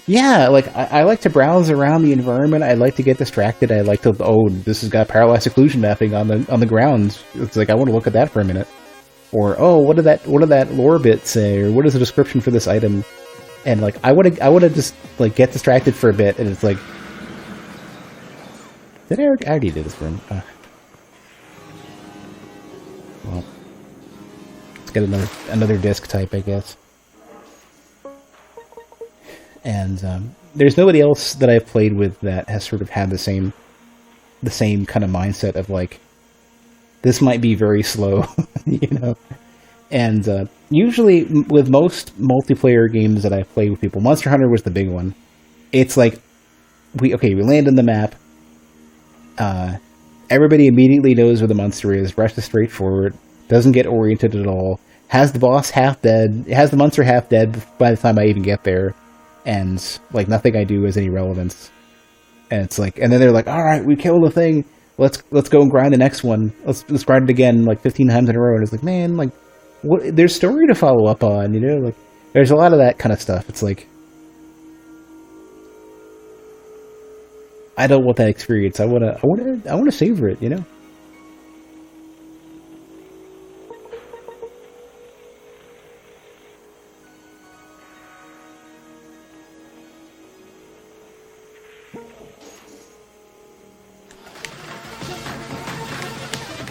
yeah, like, I like to browse around the environment, I like to get distracted, I like to, oh, this has got parallax occlusion mapping on the ground. It's like, I want to look at that for a minute. Or, oh, what did that lore bit say, or what is the description for this item? And like, I wanna just, like, get distracted for a bit, and it's like, I already did this room. Well, let's get another disc type, I guess. And there's nobody else that I've played with that has sort of had the same kind of mindset of like, this might be very slow, you know. And usually with most multiplayer games that I've played with people, Monster Hunter was the big one. It's like we land on the map. Everybody immediately knows where the monster is, rushes straight forward, doesn't get oriented at all, has the boss half dead, has the monster half dead by the time I even get there, and like nothing I do has any relevance. And it's like, and then they're like, all right, we killed the thing, let's go and grind the next one. Let's grind it again like 15 times in a row. And it's like, man, like, what? There's story to follow up on, you know? Like, there's a lot of that kind of stuff. It's like, I don't want that experience. I wanna savor it, you know?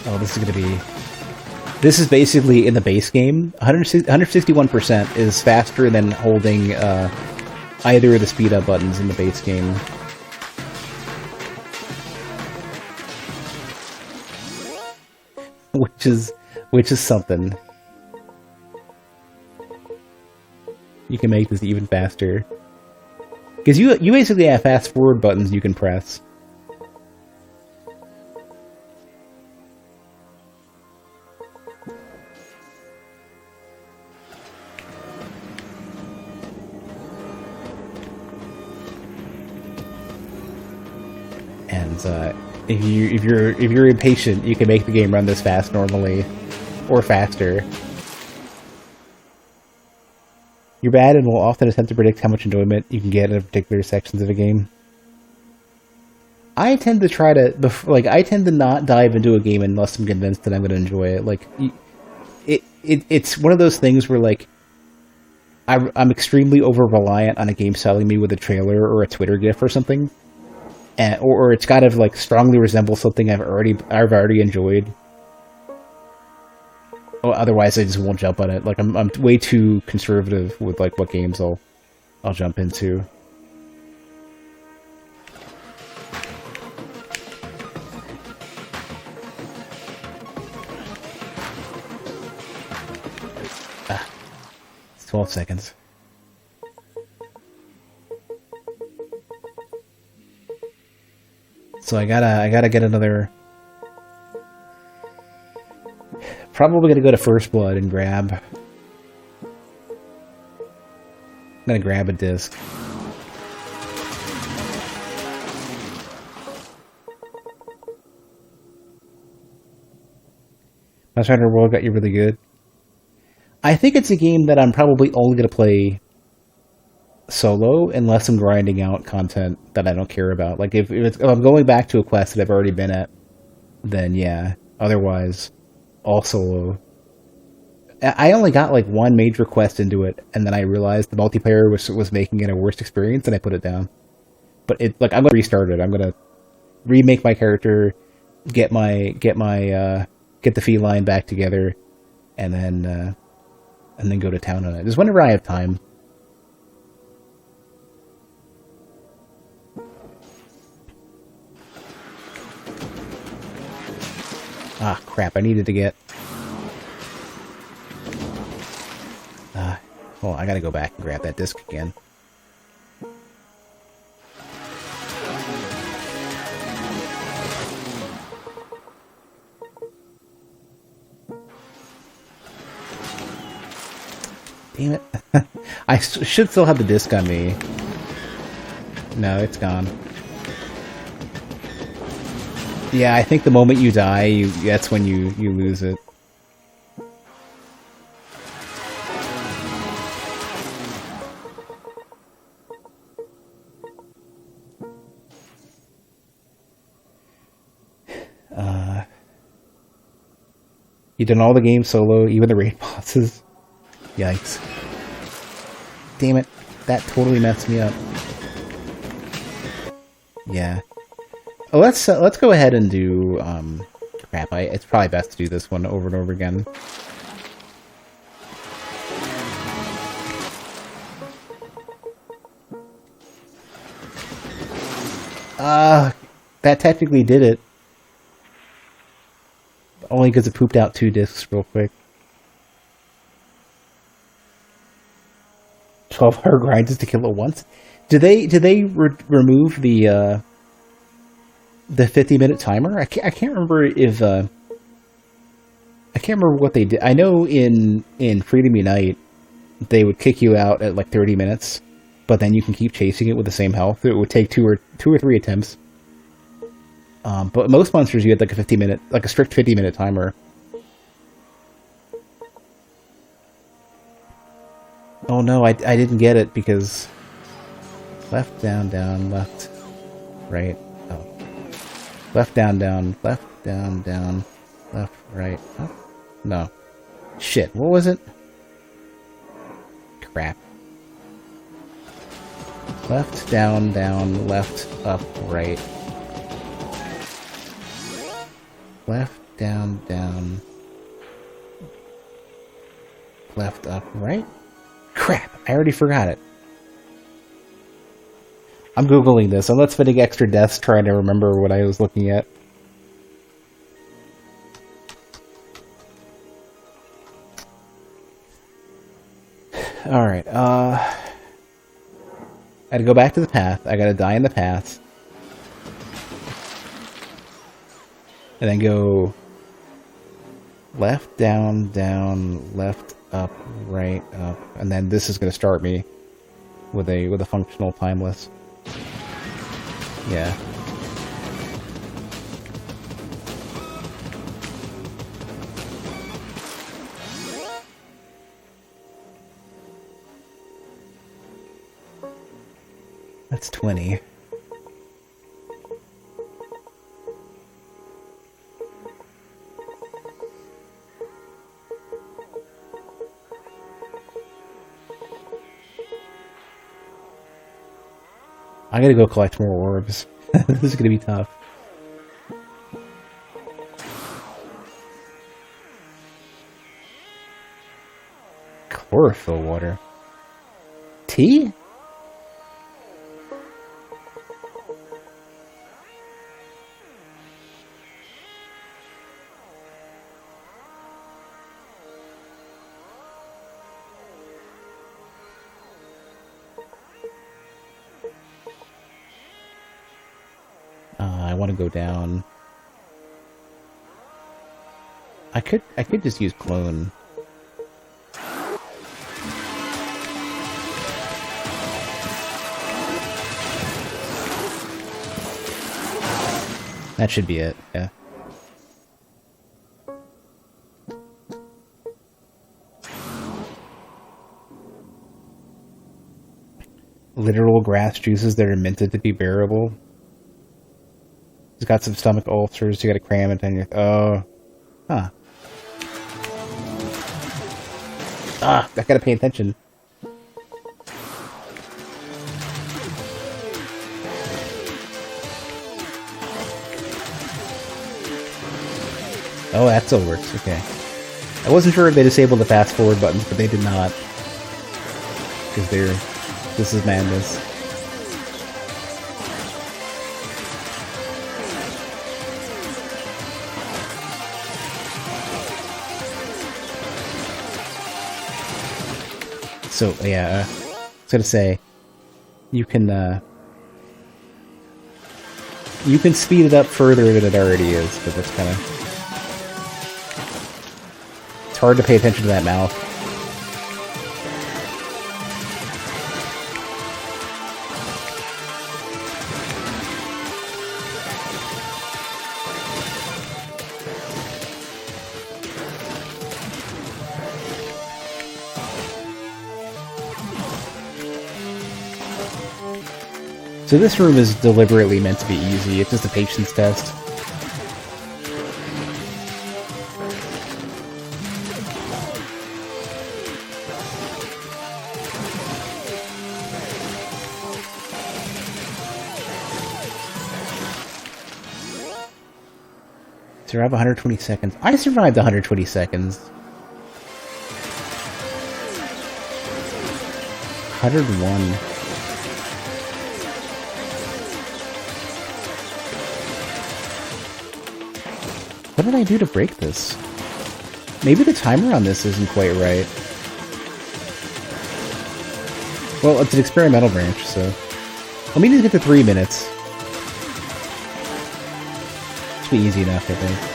Oh, this is basically in the base game. 161% is faster than holding either of the speed up buttons in the base game. Which is something. You can make this even faster. Because you basically have fast forward buttons you can press. And if you're impatient, you can make the game run this fast normally, or faster. You're bad and will often attempt to predict how much enjoyment you can get in particular sections of a game. I tend to not dive into a game unless I'm convinced that I'm going to enjoy it. Like, it's one of those things where like I'm extremely over reliant on a game selling me with a trailer or a Twitter GIF or something. Or it's got to like strongly resemble something I've already enjoyed. Otherwise, I just won't jump on it. Like I'm way too conservative with like what games I'll jump into. It's 12 seconds. So I gotta get another. Probably gonna go to First Blood and grab. I'm gonna grab a disc. Monster Hunter World got you really good. I think it's a game that I'm probably only gonna play solo unless I'm grinding out content that I don't care about. Like if I'm going back to a quest that I've already been at, then yeah. Otherwise, all solo. I only got like one major quest into it, and then I realized the multiplayer was making it a worse experience, and I put it down. But I'm gonna restart it. I'm gonna remake my character, get the feline back together, and then go to town on it. Just whenever I have time. Ah, crap, I needed to get... well, I gotta go back and grab that disc again. Damn it. I should still have the disc on me. No, it's gone. Yeah, I think the moment you die, that's when you lose it. You done all the games solo, even the raid bosses. Yikes. Damn it. That totally messed me up. Yeah. Oh, let's go ahead and do, crap, it's probably best to do this one over and over again. That technically did it. Only because it pooped out 2 discs real quick. 12-hour grind just to kill it once? Do they remove the 50-minute timer? I can't remember if I can't remember what they did. I know in Freedom Unite they would kick you out at like 30 minutes, but then you can keep chasing it with the same health. It would take two or three attempts. But most monsters you had like a 50-minute, like a strict 50-minute timer. Oh no, I didn't get it because left, down, down, left, right. Oh, left, down, down, left, down, down, left, right. Oh, no, shit. What was it? Crap. Left, down, down, left, up, right. Left, down, down. Left, up, right? Crap, I already forgot it. I'm Googling this, and let's spending extra deaths trying to remember what I was looking at. Alright, I gotta go back to the path. I gotta die in the path. And then go left, down, down, left, up, right, up, and then this is going to start me with a functional timeless. Yeah. That's 20. I gotta go collect more orbs. This is gonna be tough. Chlorophyll water. Tea? I want to go down. I could just use clone. That should be it, yeah. Literal grass juices that are minted to be bearable. He's got some stomach ulcers, you gotta cram it in your... Oh. Huh. Ah, I gotta pay attention. Oh, that still works, okay. I wasn't sure if they disabled the fast forward buttons, but they did not. Because they're... This is madness. So, yeah, I was gonna say, you can speed it up further than it already is, but that's kind of... It's hard to pay attention to that mouth. So this room is deliberately meant to be easy, it's just a patience test. Survive 120 seconds. I survived 120 seconds. 101. What did I do to break this? Maybe the timer on this isn't quite right. Well, it's an experimental branch, so... Let me just get to 3 minutes. Should be easy enough, I think.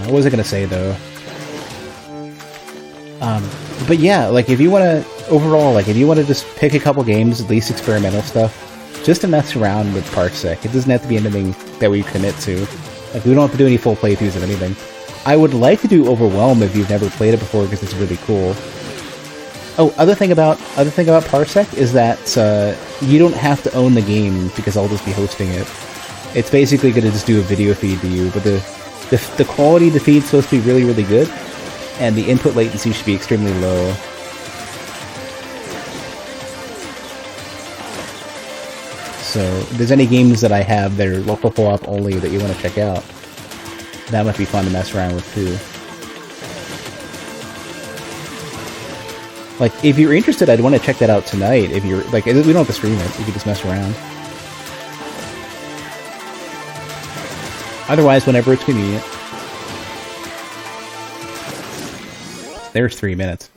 What was I gonna say, though? But yeah, like, if you wanna... Overall, like, if you wanna just pick a couple games, at least experimental stuff, just to mess around with Parsec. It doesn't have to be anything that we commit to. Like, we don't have to do any full playthroughs of anything. I would like to do Overwhelm if you've never played it before, because it's really cool. Oh, other thing about Parsec is that you don't have to own the game, because I'll just be hosting it. It's basically going to just do a video feed to you, but the quality of the feed's supposed to be really, really good, and the input latency should be extremely low. So, if there's any games that I have that are local co-op only that you want to check out, that might be fun to mess around with too. Like, if you're interested, I'd want to check that out tonight. If you're, like, we don't have to stream it, you can just mess around. Otherwise, whenever it's convenient. There's 3 minutes.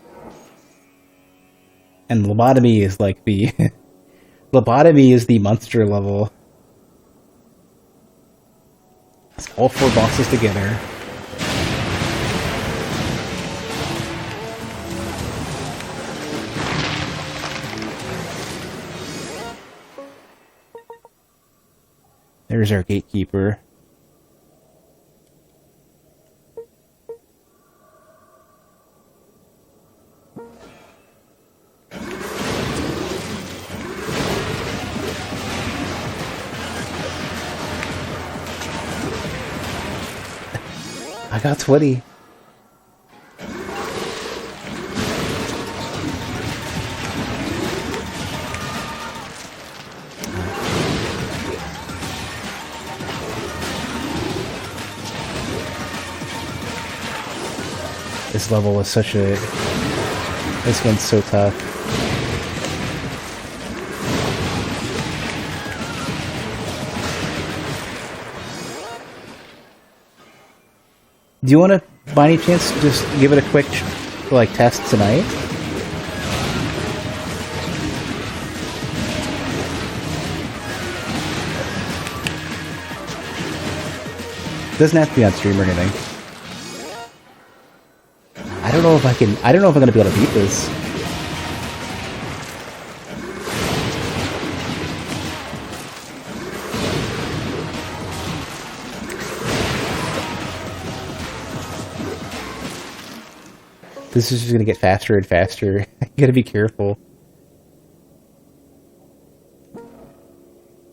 And lobotomy is like the... Lobotomy is the monster level. It's all 4 bosses together. There's our gatekeeper. I got 20. This level is such a... This one's so tough. Do you want to, by any chance, just give it a quick, like, test tonight? Doesn't have to be on stream or anything. I don't know if I'm gonna be able to beat this. This is just gonna get faster and faster. You gotta be careful.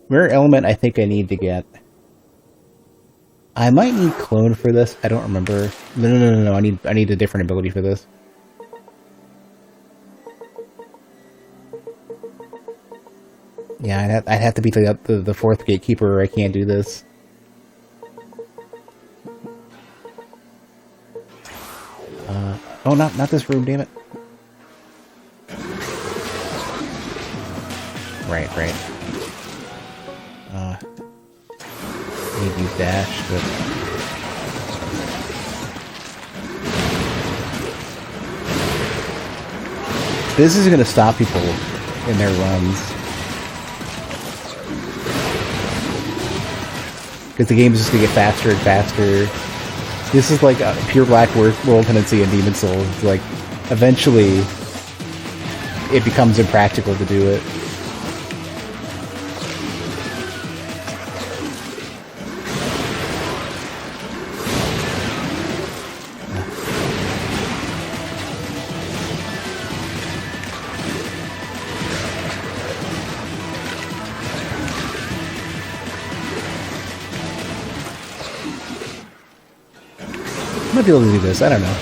Rare element I think I need to get. I might need clone for this. I don't remember. No. I need a different ability for this. Yeah, I'd have to be the 4th gatekeeper, or I can't do this. Oh, not this room, damn it. Right. Need to use dash, but... This is gonna stop people in their runs. Because the game is just gonna get faster and faster. This is like a pure Black World tendency in Demon's Souls. It's like, eventually, it becomes impractical to do it. I might be able to do this, I don't know.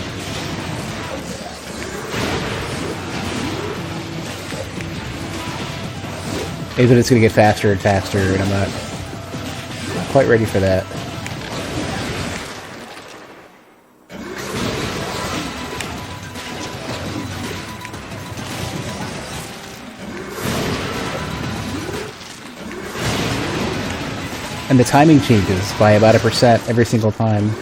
Maybe it's gonna get faster and faster, and I'm not quite ready for that. And the timing changes by about 1% every single time.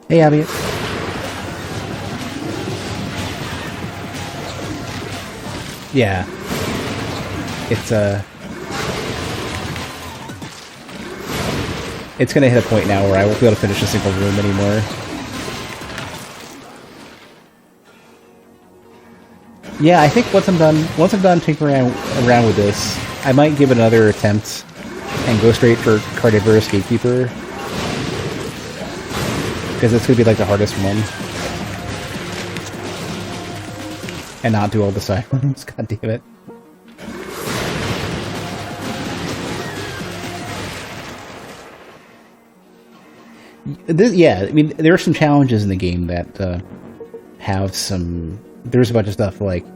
Hey, Abby. Yeah. It's gonna hit a point now where I won't be able to finish a single room anymore. Yeah, I think once I'm done tinkering around with this, I might give it another attempt and go straight for Carnivorous Gatekeeper. Because it's going to be like the hardest one. And not do all the side rooms, god damn it. Yeah, I mean, there are some challenges in the game that have some... There's a bunch of stuff like,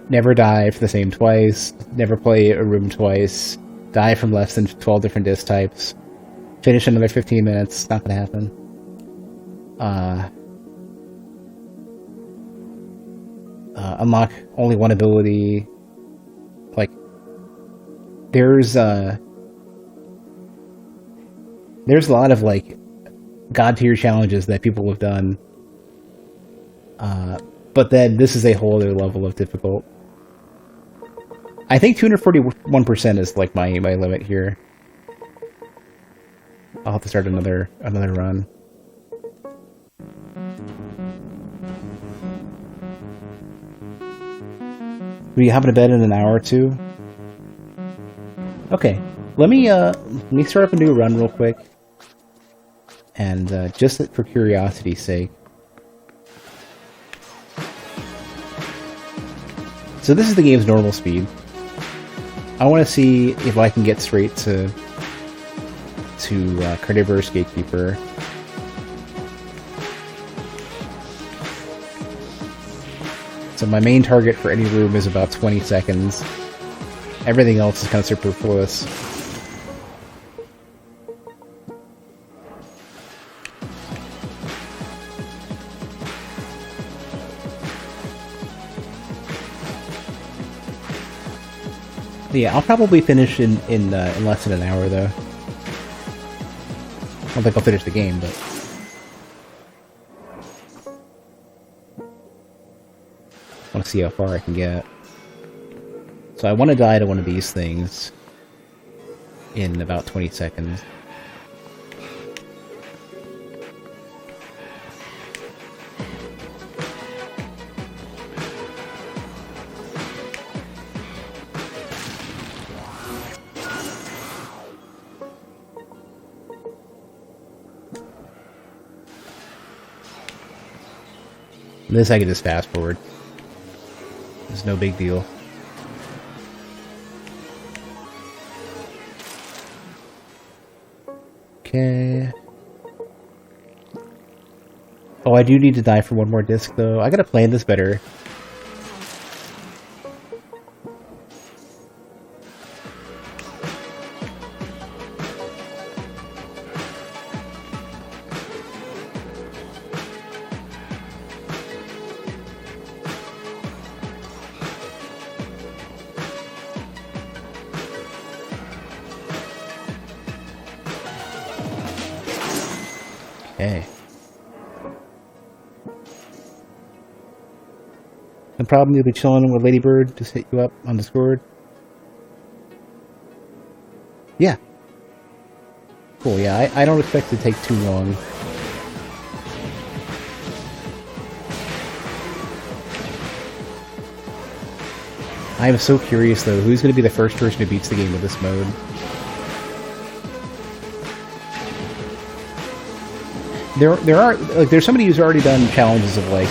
never die for the same twice, never play a room twice, die from less than 12 different disc types, finish another 15 minutes, not gonna happen. Unlock only one ability. Like, there's a lot of, like, god-tier challenges that people have done. But then this is a whole other level of difficult. I think 241% is, like, my limit here. I'll have to start another run. Will you hop into bed in an hour or two? Okay, let me start up a new run real quick, and just for curiosity's sake. So this is the game's normal speed. I want to see if I can get straight to Carnivorous Gatekeeper. So my main target for any room is about 20 seconds. Everything else is kind of superfluous. Yeah, I'll probably finish in less than an hour, though. I don't think I'll finish the game, but... I want to see how far I can get. So I want to die to one of these things in about 20 seconds. This I can just fast forward. It's no big deal. Okay. Oh, I do need to die for one more disc, though. I gotta plan this better. Okay. No problem, you'll be chilling with Ladybird, just hit you up on Discord. Yeah. Cool, yeah, I don't expect it to take too long. I am so curious, though, who's going to be the first person who beats the game with this mode? There are, like, there's somebody who's already done challenges of, like,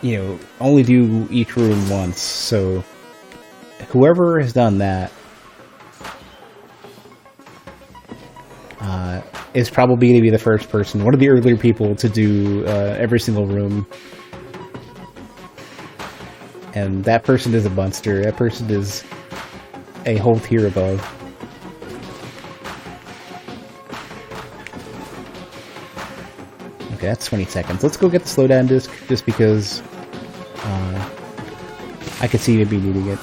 you know, only do each room once, so whoever has done that is probably going to be the first person, one of the earlier people to do every single room. And that person is a monster. That person is a whole tier above. Okay, that's 20 seconds. Let's go get the slowdown disc, just because I could see maybe needing it.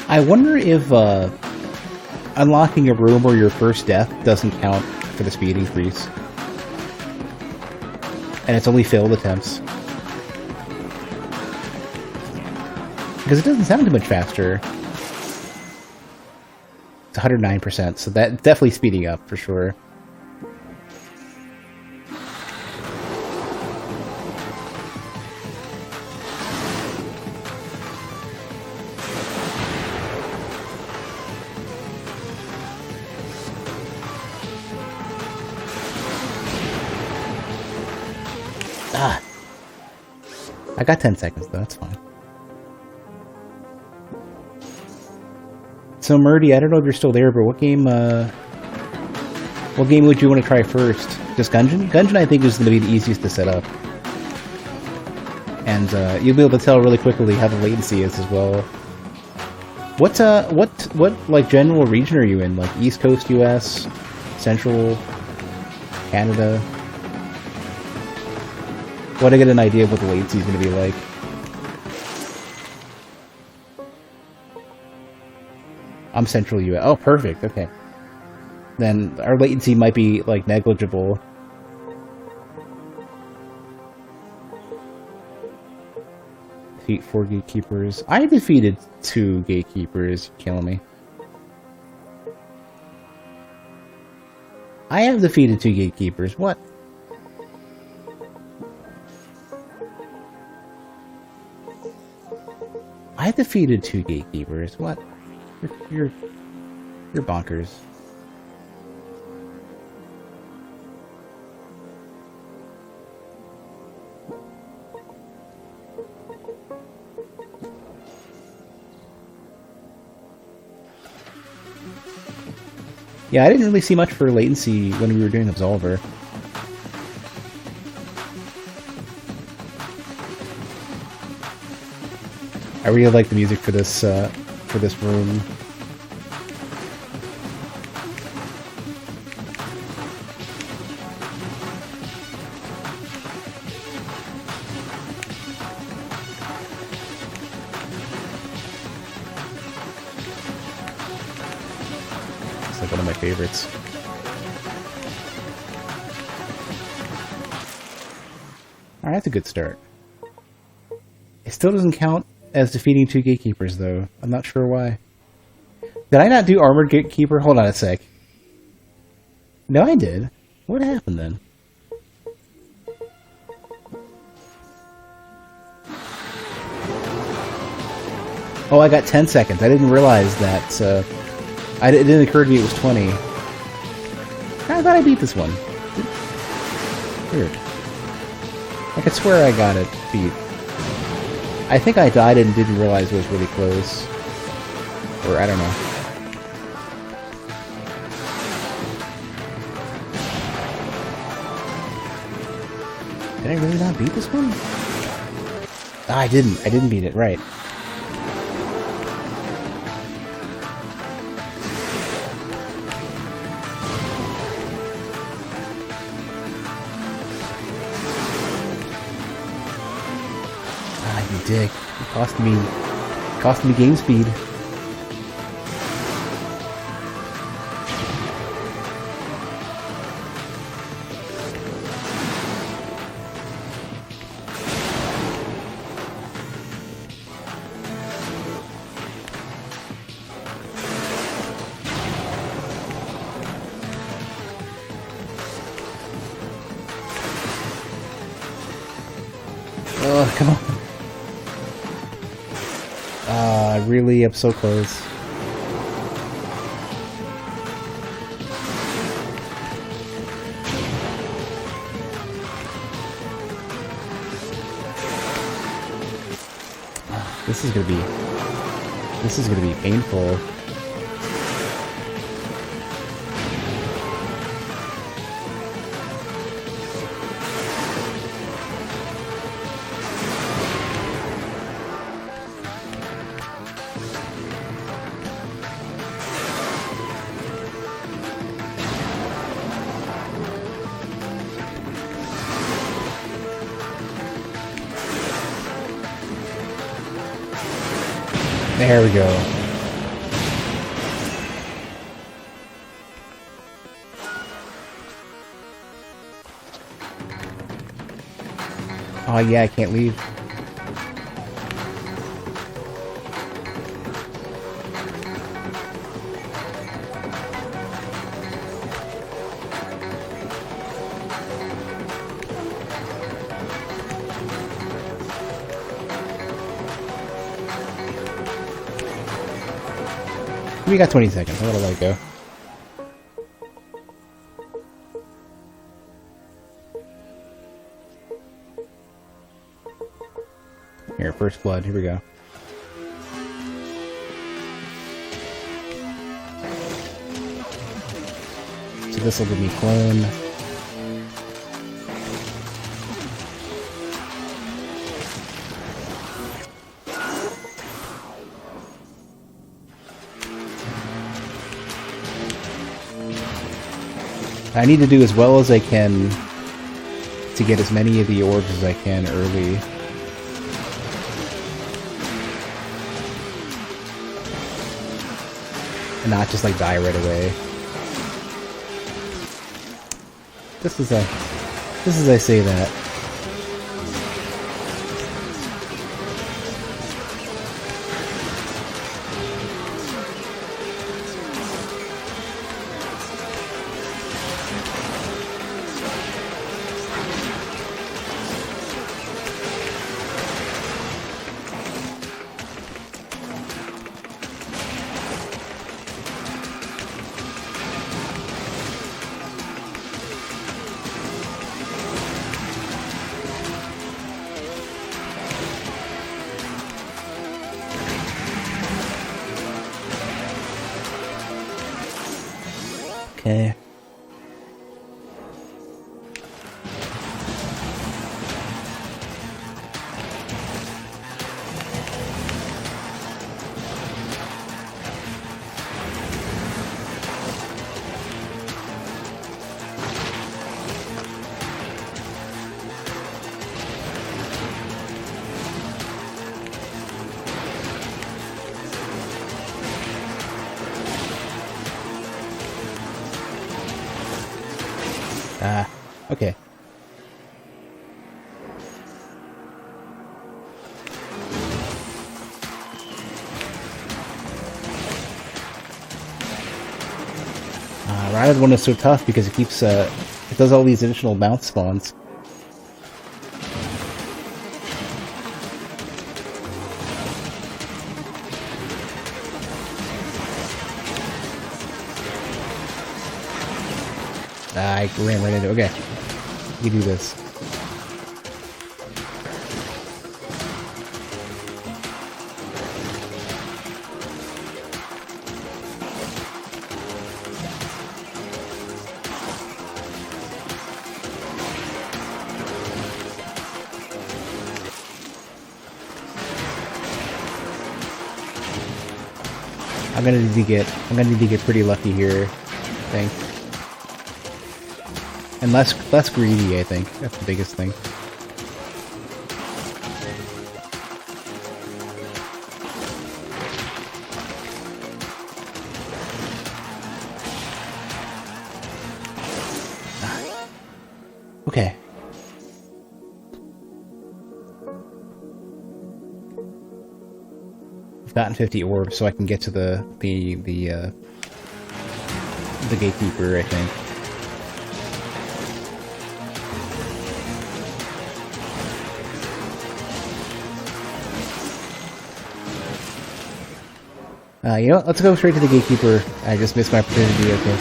I wonder if unlocking a room or your first death doesn't count for the speed increase. And it's only failed attempts. Because it doesn't sound too much faster. It's 109%, so that's definitely speeding up for sure. I got 10 seconds though, that's fine. So Murdy, I don't know if you're still there, but what game would you want to try first? Just Gungeon? Gungeon I think is going to be the easiest to set up. And you'll be able to tell really quickly how the latency is as well. What like general region are you in? Like East Coast US, Central Canada? Want to get an idea of what the latency is going to be like. I'm Central US. Oh, perfect. Okay. Then our latency might be, like, negligible. Defeat 4 gatekeepers. I defeated 2 gatekeepers. Killing me. I have defeated 2 gatekeepers. What? I defeated 2 gatekeepers. What? You're bonkers. Yeah, I didn't really see much for latency when we were doing Absolver. I really like the music for this room. It's like one of my favorites. Alright, that's a good start. It still doesn't count as defeating 2 gatekeepers, though. I'm not sure why. Did I not do armored gatekeeper? Hold on a sec. No, I did. What happened then? Oh, I got 10 seconds. I didn't realize that. It didn't occur to me it was 20. I thought I beat this one. Weird. I could swear I got it beat. I think I died and didn't realize it was really close. Or I don't know. Did I really not beat this one? Ah, I didn't. I didn't beat it, right. Ah, you dick. It cost me game speed. Oh, come on. Really, I'm so close. This is gonna be painful. There we go. Oh yeah, I can't leave. We got 20 seconds. I'm gonna let it go. Here, first blood. Here we go. So this will give me clone. I need to do as well as I can to get as many of the orbs as I can early. And not just like die right away. Just as I say that. Okay. Ah, okay. Ride one is so tough because it keeps, it does all these additional bounce spawns. I ran right into it. Okay. You do this. I'm gonna need to get pretty lucky here, I think. And less greedy, I think. That's the biggest thing. Okay. I've gotten 50 orbs, so I can get to the gatekeeper, I think. You know what? Let's go straight to the gatekeeper. I just missed my opportunity. Okay.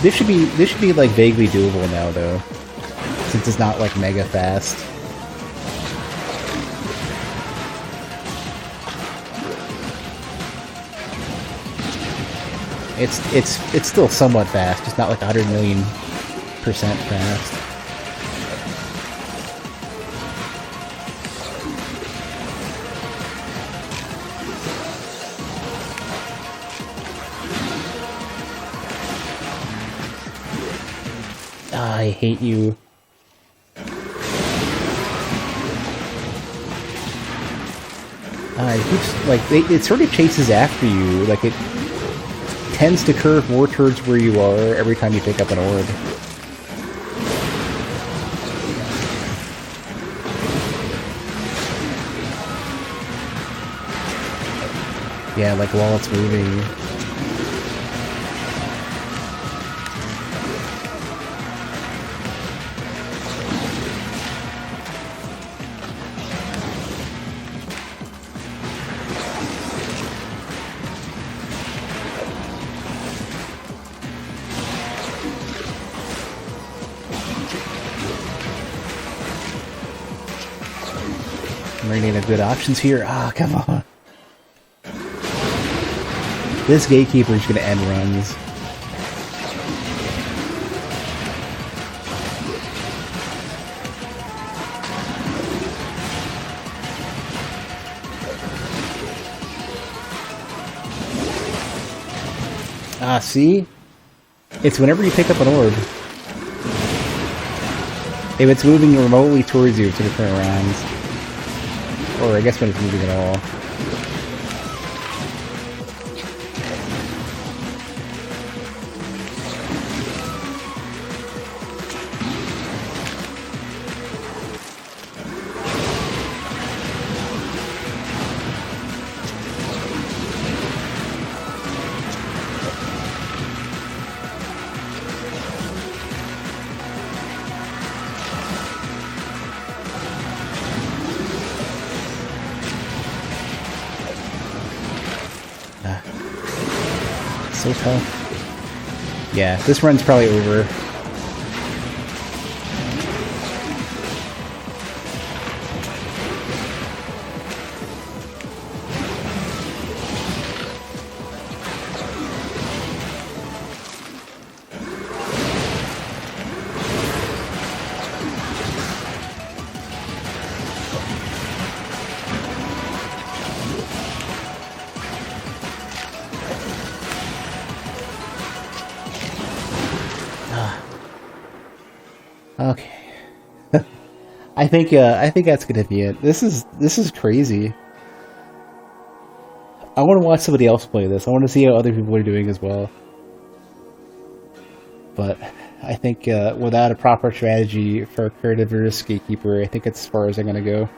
This should be like vaguely doable now, though, since it's not like mega fast. It's still somewhat fast, just not like 100,000,000% fast. I hate you. It keeps, like, it sort of chases after you. Like, it tends to curve more towards where you are every time you pick up an orb. Yeah, like while it's moving. I'm running out of good options here. Ah, come on. This gatekeeper is going to end runs. Ah, see? It's whenever you pick up an orb. If it's moving remotely towards you, it's going to turn around. Or I guess when it's moving at all. So tough. Yeah, this run's probably over. Okay. I think that's gonna be it. This is crazy. I want to watch somebody else play this. I want to see how other people are doing as well. But I think without a proper strategy for Curative versus Gatekeeper, I think it's as far as I'm going to go.